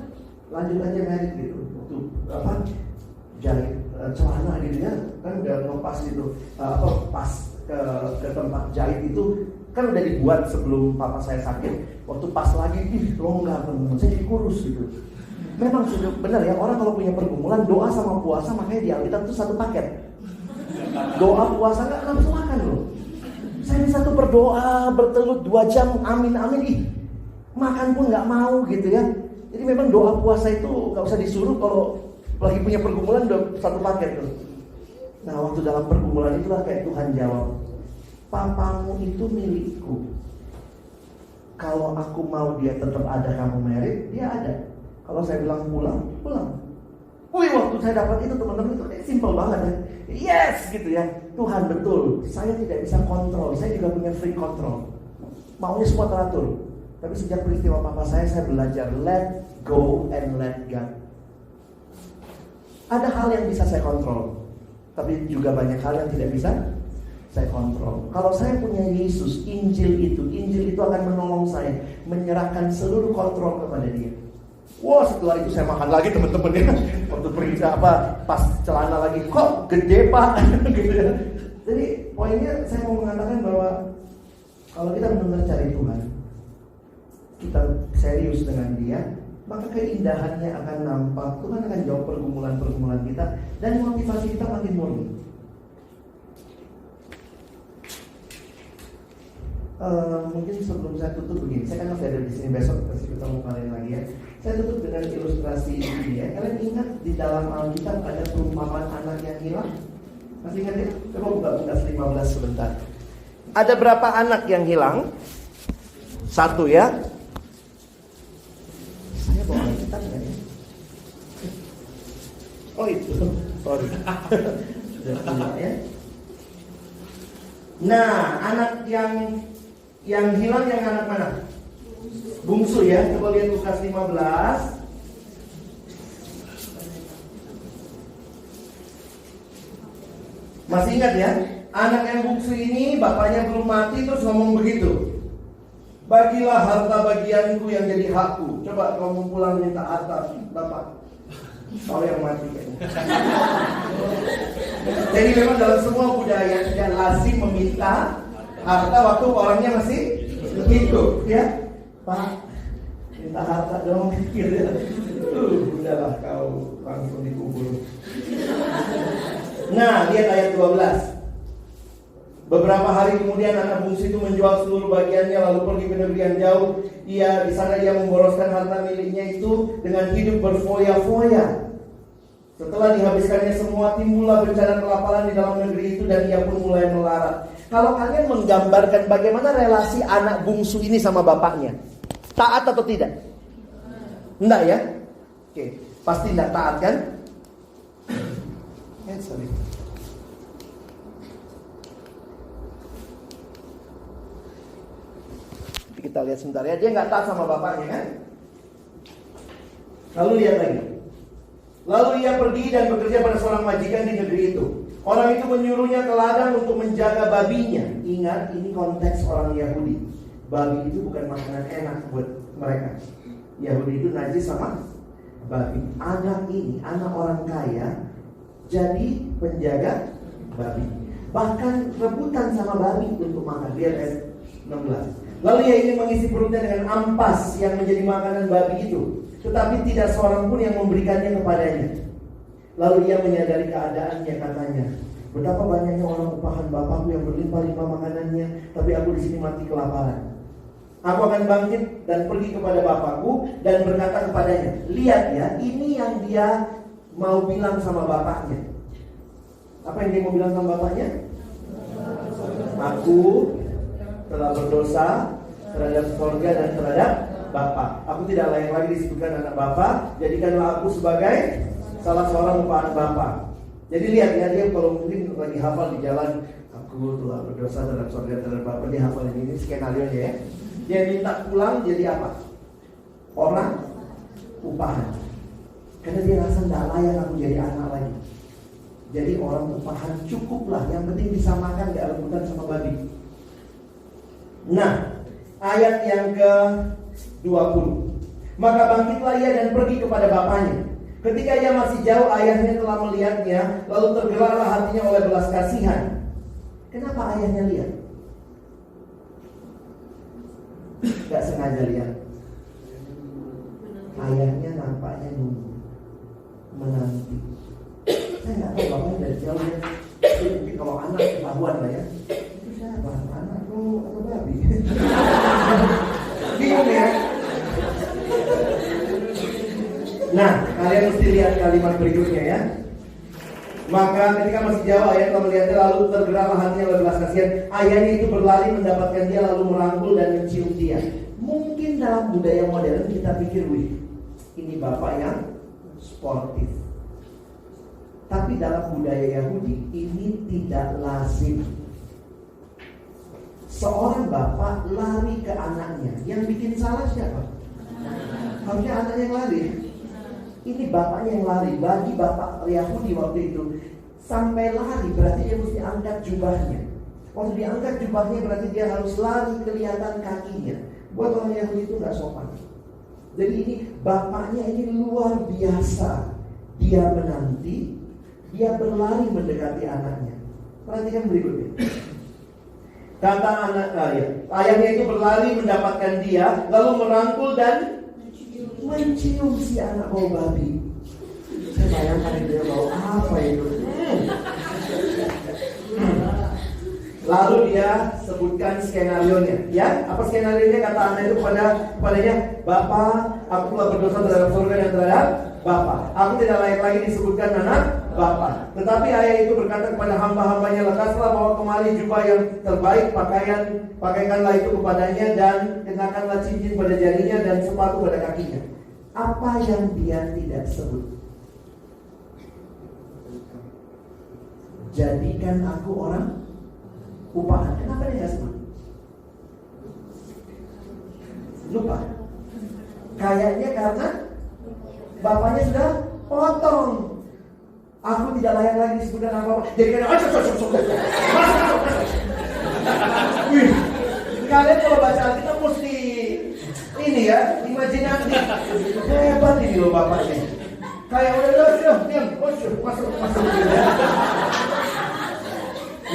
lanjut aja merit gitu. Waktu apa jahit celana gitu ya, kan udah ngepas gitu pas ke tempat jahit itu kan udah dibuat sebelum papa saya sakit. Waktu pas lagi longgar teman-teman, saya jadi kurus gitu. Memang sudah benar ya, orang kalau punya pergumulan doa sama puasa makanya di Alkitab itu satu paket. Doa puasa nggak langsung makan loh. Saya bisa tuh berdoa bertelut 2 jam, amin amin, makan pun nggak mau gitu ya. Jadi memang doa puasa itu nggak usah disuruh, kalau lagi punya pergumulan udah satu paket tuh. Nah waktu dalam pergumulan itulah kayak Tuhan jawab, papamu itu milikku. Kalau aku mau dia tetap ada kamu merit, dia ada. Kalau saya bilang pulang, pulang. Wih, waktu saya dapat itu teman-teman itu kayak simple banget ya. Yes gitu ya. Tuhan betul, saya tidak bisa kontrol. Saya juga punya free control. Maunya semua teratur. Tapi sejak peristiwa papa saya belajar let go and let God. Ada hal yang bisa saya kontrol, tapi juga banyak hal yang tidak bisa saya kontrol. Kalau saya punya Yesus, Injil itu akan menolong saya menyerahkan seluruh kontrol kepada Dia. Wah, setelah itu saya makan lagi teman-teman ya. Waktu periksa pas celana lagi, kok gede pak gitu ya. Jadi poinnya saya mau mengatakan bahwa kalau kita benar-benar cari Tuhan, kita serius dengan Dia, maka keindahannya akan nampak. Tuhan akan jawab pergumulan-pergumulan kita, dan motivasi kita makin murni. Mungkin sebelum saya tutup begini, saya kan masih ada di sini besok, pasti ketemu kalian lagi ya. Saya tutup dengan ilustrasi ini ya. Kalian ingat di dalam Alkitab ada perumpamaan anak yang hilang? Masih ingat ya? Coba buka Lukas 15 sebentar. Ada berapa anak yang hilang? 1 ya. Saya bawa Alkitab nggak ya? Oh itu, sorry. Sudah punya ya. Nah, anak yang hilang yang anak mana? Bungsu ya. Coba lihat Lukas 15. Masih ingat ya? Anak yang bungsu ini bapaknya belum mati terus ngomong begitu. Bagilah harta bagianku yang jadi hakku. Coba kamu pulang minta harta bapak. Tahu yang mati kan? Jadi memang dalam semua budaya tidak lazim meminta harta waktu orangnya masih hidup ya. Pak, minta harta dong gitu ya. Udahlah kau langsung dikubur. Nah, lihat ayat 12. Beberapa hari kemudian anak bungsu itu menjual seluruh bagiannya lalu pergi ke negeri yang jauh. Di sana dia memboroskan harta miliknya itu dengan hidup berfoya-foya. Setelah dihabiskannya semua, timbullah bencana kelaparan di dalam negeri itu dan ia pun mulai melarat. Kalau kalian menggambarkan bagaimana relasi anak bungsu ini sama bapaknya, taat atau tidak? Enggak ya? Oke, pasti enggak taat kan? Sorry. Kita lihat sebentar ya, dia nggak taat sama bapaknya kan? Lalu lihat lagi. Lalu ia pergi dan bekerja pada seorang majikan di negeri itu. Orang itu menyuruhnya ke ladang untuk menjaga babinya. Ingat, ini konteks orang Yahudi. Babi itu bukan makanan enak buat mereka. Yahudi itu najis sama babi. Anak ini, anak orang kaya, jadi penjaga babi. Bahkan rebutan sama babi untuk makan. Lihat ayat 16. Lalu ia ingin mengisi perutnya dengan ampas yang menjadi makanan babi itu, tetapi tidak seorang pun yang memberikannya kepadanya. Lalu ia menyadari keadaannya, katanya, betapa banyaknya orang upahan bapakku yang berlimpah-limpah makanannya, tapi aku di sini mati kelaparan. Aku akan bangkit dan pergi kepada bapakku dan berkata kepadanya. Lihat ya, ini yang dia mau bilang sama bapaknya. Apa yang dia mau bilang sama bapaknya? Aku telah berdosa terhadap keluarga dan terhadap Bapa. Aku tidak layak lagi disebutkan anak Bapa. Jadikanlah aku sebagai salah seorang upahan Bapa. Jadi lihat ya, dia kalau mungkin lagi hafal di jalan, aku telah berdosa terhadap keluarga dan terhadap Bapa. Dia hafal ini skenario nya ya. Dia minta pulang jadi apa? Orang upahan. Karena dia rasa tidak layak aku jadi anak lagi. Jadi orang upahan cukuplah, yang penting bisa makan, gak rebutan sama babi. Nah, ayat yang ke-20. Maka bangkitlah ia dan pergi kepada bapaknya. Ketika ia masih jauh, ayahnya telah melihatnya, lalu tergeraklah hatinya oleh belas kasihan. Kenapa ayahnya lihat? Gak sengaja lihat. Ayahnya nampaknya nunggu, menanti. Saya nggak tahu bapaknya dari jauh ya. Mungkin kalau anak ketahuan lah ya. Itu siapa? Anak lu atau babi? Bingung ya. Nah, kalian mesti lihat kalimat berikutnya ya. Maka ketika masih jauh, ayah telah melihatnya, lalu tergeraklah hatinya oleh belas kasihan. Ayahnya itu berlari mendapatkan dia, lalu merangkul dan mencium dia. Mungkin dalam budaya modern kita pikir, wih, ini bapak yang sportif. Tapi dalam budaya Yahudi ini tidak lazim. Seorang bapak lari ke anaknya, yang bikin salah siapa? Harusnya anaknya yang lari. Ini bapaknya yang lari. Bagi bapak Yahudi waktu itu, sampai lari berarti dia mesti angkat jubahnya. Waktu diangkat jubahnya berarti dia harus lari, kelihatan kakinya. Buat orang Yahudi itu gak sopan. Jadi ini bapaknya ini luar biasa. Dia menanti, dia berlari mendekati anaknya. Perhatikan berikutnya. Kata ayahnya itu berlari mendapatkan dia, lalu merangkul dan mencium si anak bau babi. Saya bayangkan dia bau apa itu. Lalu dia sebutkan skenarionya. Ya, apa skenarionya? Kata anak itu kepadanya, Bapak, aku telah berdosa terhadap surga dan terhadap Bapak. Aku tidak layak lagi disebutkan anak Bapak. Tetapi ayah itu berkata kepada hamba-hambanya, lekaslah bawa kemari jubah yang terbaik, pakaikanlah itu kepadanya, dan kenakanlah cincin pada jarinya dan sepatu pada kakinya. Apa yang dia tidak sebut? Jadikan aku orang upahan. Kenapa dia tidak sebut? Lupa. Kayaknya karena bapaknya sudah potong. Aku tidak layak lagi disebutkan apa-apa. Jadi karena wih, kalian kalau baca Alkitab mesti ini ya, imajinasi. Hebat ini loh bapaknya. Kayak udah diam, masuk ya.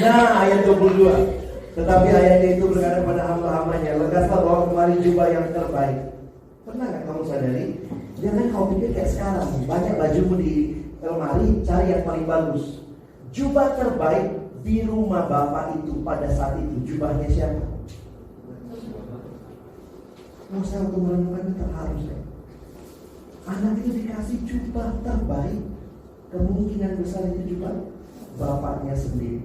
Nah, ayat 22. Tetapi ayahnya itu berkata kepada hamba-hambanya, lekaslah bawa kemari jubah yang terbaik. Pernah nggak kamu sadari? Jangan kau pikir kayak sekarang, banyak bajumu di lemari, cari yang paling bagus. Jubah terbaik di rumah bapak itu pada saat itu, jubahnya siapa? Kalau saya waktu merenungkan itu terharu saya. Anak itu dikasih jubah terbaik, kemungkinan besar itu jubah bapaknya sendiri.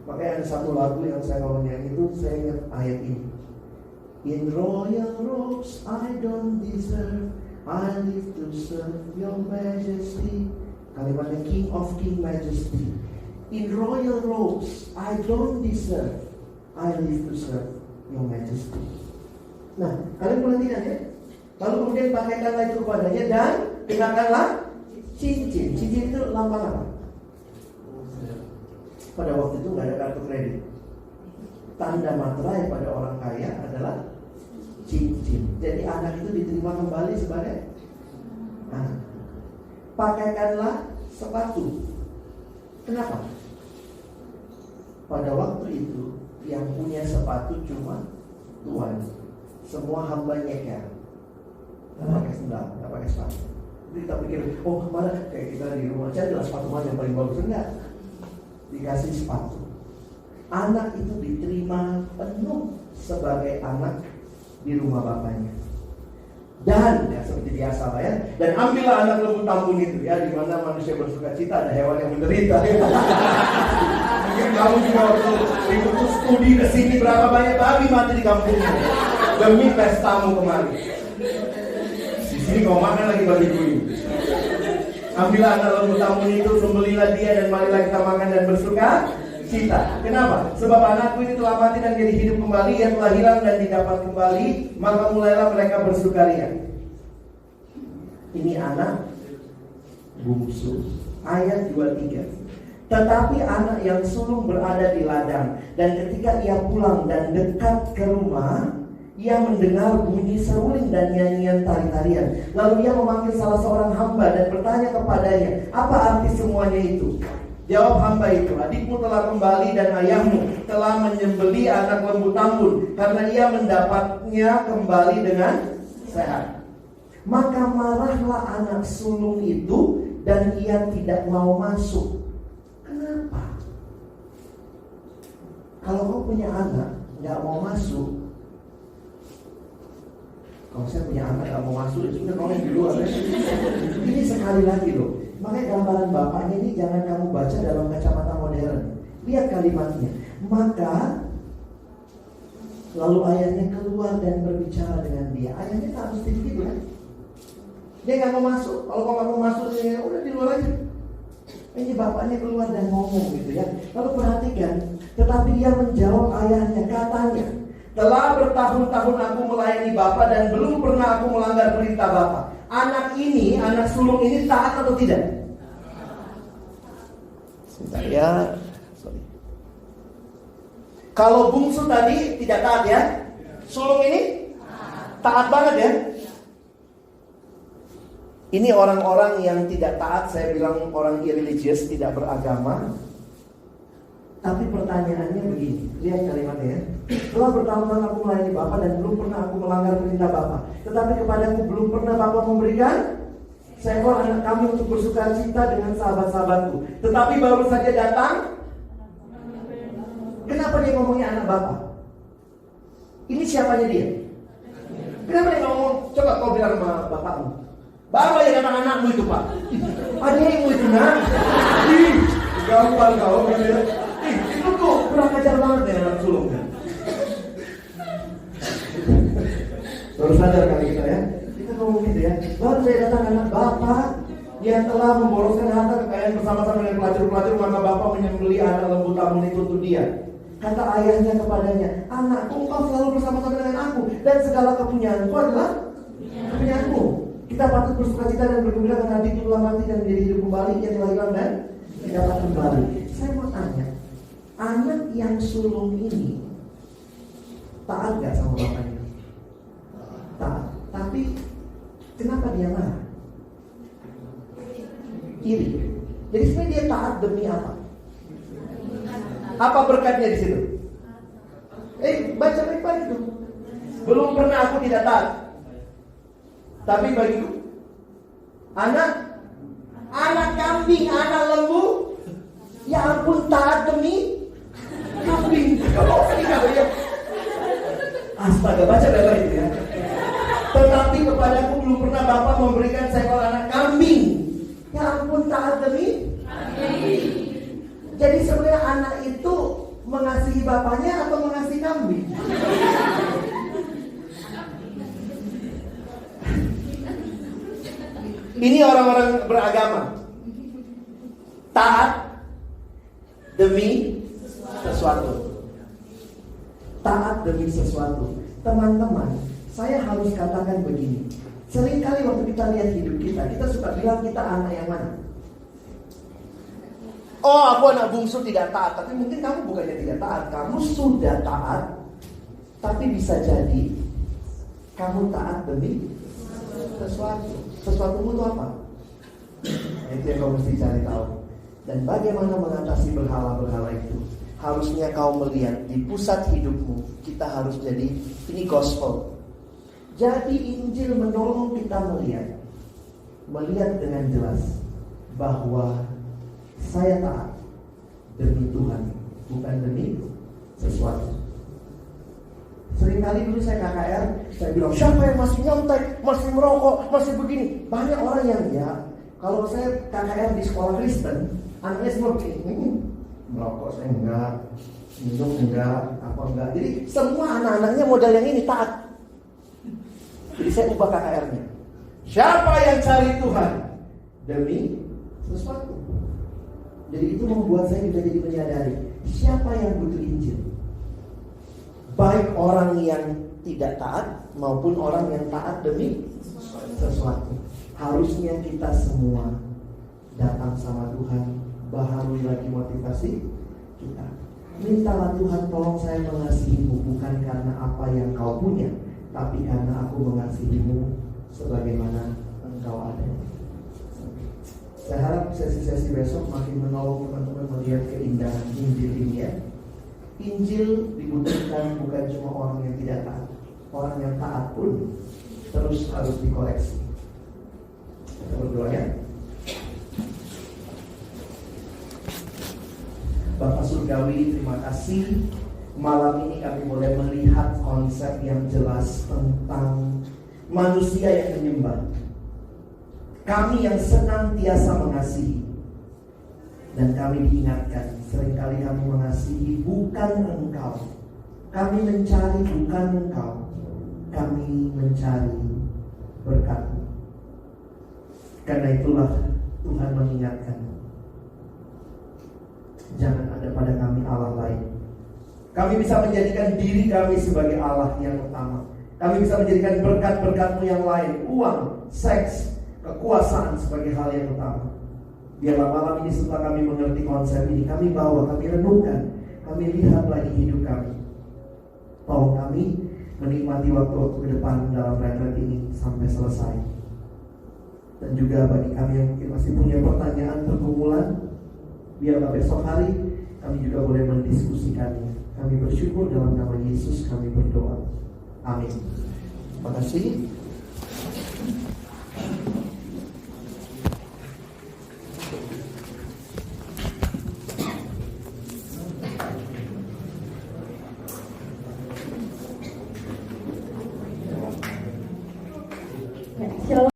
Makanya ada satu lagu yang saya kalau nyanyi itu, saya ingat ayat ini. In royal robes I don't deserve, I live to serve your majesty. Kalimatnya King of King Majesty. In royal robes I don't deserve, I live to serve your majesty. Nah, kalian perhatikan ya. Lalu kemudian pakaikanlah itu kepadanya dan kenakanlah cincin. Cincin itu lambang apa? Pada waktu itu nggak ada kartu kredit. Tanda materai pada orang kaya adalah cincin. Jadi anak itu diterima kembali sebagai anak. Pakaikanlah sepatu. Kenapa? Pada waktu itu yang punya sepatu cuma Tuhan. Semua hamba nyeker. Nggak pakai sendal, nggak pakai sepatu. Jadi kita pikir, oh mana kayak kita di rumah aja jelas sepatu mana yang paling bagus. Enggak. Dikasih sepatu. Anak itu diterima penuh sebagai anak di rumah bapaknya. Dan ya seperti biasa lah ya. Dan ambillah anak lembu tambun itu ya, di mana manusia bersuka cita, ada hewan yang menderita. Mungkin kamu juga waktu ikut studi ke sini, berapa banyak babi mati di kampungmu demi pestamu kemarin. Di sini kau makan lagi babi kuning. Ambillah anak lembu tambun itu, sembelilah dia, dan marilah kita makan dan bersuka cita. Kenapa? Sebab anakku ini telah mati dan jadi hidup kembali, ia telah hilang dan didapat kembali, maka mulailah mereka bersukaria. Ini anak bungsu. Ayat 23. Tetapi anak yang sulung berada di ladang, dan ketika ia pulang dan dekat ke rumah, ia mendengar bunyi seruling dan nyanyian tari-tarian. Lalu ia memanggil salah seorang hamba dan bertanya kepadanya, apa arti semuanya itu? Jawab hamba itu, adikmu telah kembali dan ayahmu telah menyembeli anak lembu tambun, karena ia mendapatnya kembali dengan sehat. Maka marahlah anak sulung itu dan ia tidak mau masuk. Kenapa? Kalau kau punya anak nggak mau masuk, kalau saya punya anak nggak mau masuk, itu sudah kau yang di luar. Ini sekali lagi loh. Makanya gambaran bapaknya ini jangan kamu baca dalam kacamata modern. Lihat kalimatnya. Maka lalu ayahnya keluar dan berbicara dengan dia. Ayahnya tak mesti begitu kan? Dia nggak mau masuk. Kalau kau nggak mau masuk, ya udah di luar aja. Ini bapaknya keluar dan ngomong gitu ya. Lalu perhatikan. Tetapi dia menjawab ayahnya, katanya, telah bertahun-tahun aku melayani Bapa dan belum pernah aku melanggar perintah Bapa. Anak ini, anak sulung ini taat atau tidak? Sebentar ya. Sorry. Kalau bungsu tadi tidak taat ya. Sulung ini taat banget ya. Ini orang-orang yang tidak taat, saya bilang orang irreligious, tidak beragama. Tapi pertanyaannya begini, lihat kalimatnya ya. Telah bertahun-tahun aku melayani Bapa dan belum pernah aku melanggar perintah Bapa. Tetapi kepadaku belum pernah Bapa memberikan seekor anak kami untuk bersukacita dengan sahabat-sahabatku. Tetapi baru saja datang. Kenapa dia ngomongnya anak Bapa? Ini siapanya dia? Kenapa dia ngomong? Coba kau bilang sama bapakmu. Baru aja datang anakmu itu Pak. Adikmu itu nak. Gampang kau kan ya. Itu tuh kurang ajar banget ya anak sulung kan. Baru sadar kali kita ya. Kita ngomong gitu ya. Baru saya datang anak Bapak yang telah memboroskan harta kekayaan bersama-sama dengan pelacur-pelacur, maka Bapak menyembeli anak lembu tambun itu untuk dia. Kata ayahnya kepadanya, anakku, engkau selalu bersama-sama dengan aku, dan segala kepunyaanku adalah kepunyaanmu. Kita patut bersukacita dan bergembira karena adik telah mati dan menjadi hidup kembali, ia telah hilang dan dapat kembali. Saya mau tanya, anak yang sulung ini taat gak sama bapaknya? Taat. Tapi kenapa dia marah? Iri. Jadi sebenarnya dia taat demi apa? Apa berkatnya di situ? Baca baik-baik itu. Belum pernah aku tidak taat. Tapi bagiku anak kambing, anak lembu, ya ampun taat demi kambing. Astaga, baca baik-baik itu ya. Tetapi kepadaku belum pernah Bapa memberikan seekor anak kambing. Ya ampun taat demi kambing. Jadi sebenarnya anak itu mengasihi bapaknya atau mengasihi kambing? Ini orang-orang beragama. Taat demi sesuatu. Taat demi sesuatu. Teman-teman, saya harus katakan begini. Seringkali waktu kita lihat hidup kita suka bilang kita anak yang mana? Oh, aku anak bungsu tidak taat. Tapi mungkin kamu bukannya tidak taat, kamu sudah taat. Tapi bisa jadi kamu taat demi sesuatu. Sesuatumu itu apa? Itu yang kau mesti cari tahu. Dan bagaimana mengatasi berhala-berhala itu? Harusnya kau melihat di pusat hidupmu. Kita harus jadi, ini gospel. Jadi Injil menolong kita melihat dengan jelas bahwa saya taat demi Tuhan, bukan demi sesuatu. Seringkali dulu saya KKR, saya bilang siapa yang masih nyontek, masih merokok, masih begini. Banyak orang yang ya, kalau saya KKR di sekolah Kristen, anaknya semua begini, merokok saya enggak, minum enggak, apa enggak. Jadi semua anak-anaknya modal yang ini taat. Jadi saya ubah KKR-nya. Siapa yang cari Tuhan demi sesuatu. Jadi itu membuat saya juga jadi menyadari siapa yang butuh Injil. Baik orang yang tidak taat maupun orang yang taat demi sesuatu. Harusnya kita semua datang sama Tuhan baharui lagi motivasi kita. Mintalah Tuhan, tolong saya mengasihimu bukan karena apa yang kau punya, tapi karena aku mengasihimu sebagaimana engkau ada. Saya harap sesi-sesi besok makin menolong teman-teman melihat keindahan Injil ini ya. Injil dibutuhkan bukan cuma orang yang tidak taat, orang yang taat pun terus harus dikoreksi. Kita berdoa ya. Bapak Surgawi, terima kasih. Malam ini kami boleh melihat konsep yang jelas tentang manusia yang menyembah. Kami yang senantiasa mengasihi. Dan kami diingatkan, seringkali kami mengasihi bukan engkau. Kami mencari bukan engkau. Kami mencari berkat-Mu. Karena itulah Tuhan mengingatkan, jangan ada pada kami Allah lain. Kami bisa menjadikan diri kami sebagai Allah yang utama. Kami bisa menjadikan berkat-berkat-Mu yang lain, uang, seks, kekuasaan sebagai hal yang utama. Biarlah malam ini setelah kami mengerti konsep ini, kami bawa, kami renungkan, kami lihat lagi hidup kami. Tolong kami menikmati waktu-waktu ke depan dalam retret ini sampai selesai. Dan juga bagi kami yang mungkin masih punya pertanyaan, pergumulan, biarlah besok hari kami juga boleh mendiskusikannya. Kami bersyukur dalam nama Yesus kami berdoa. Amin. Terima kasih.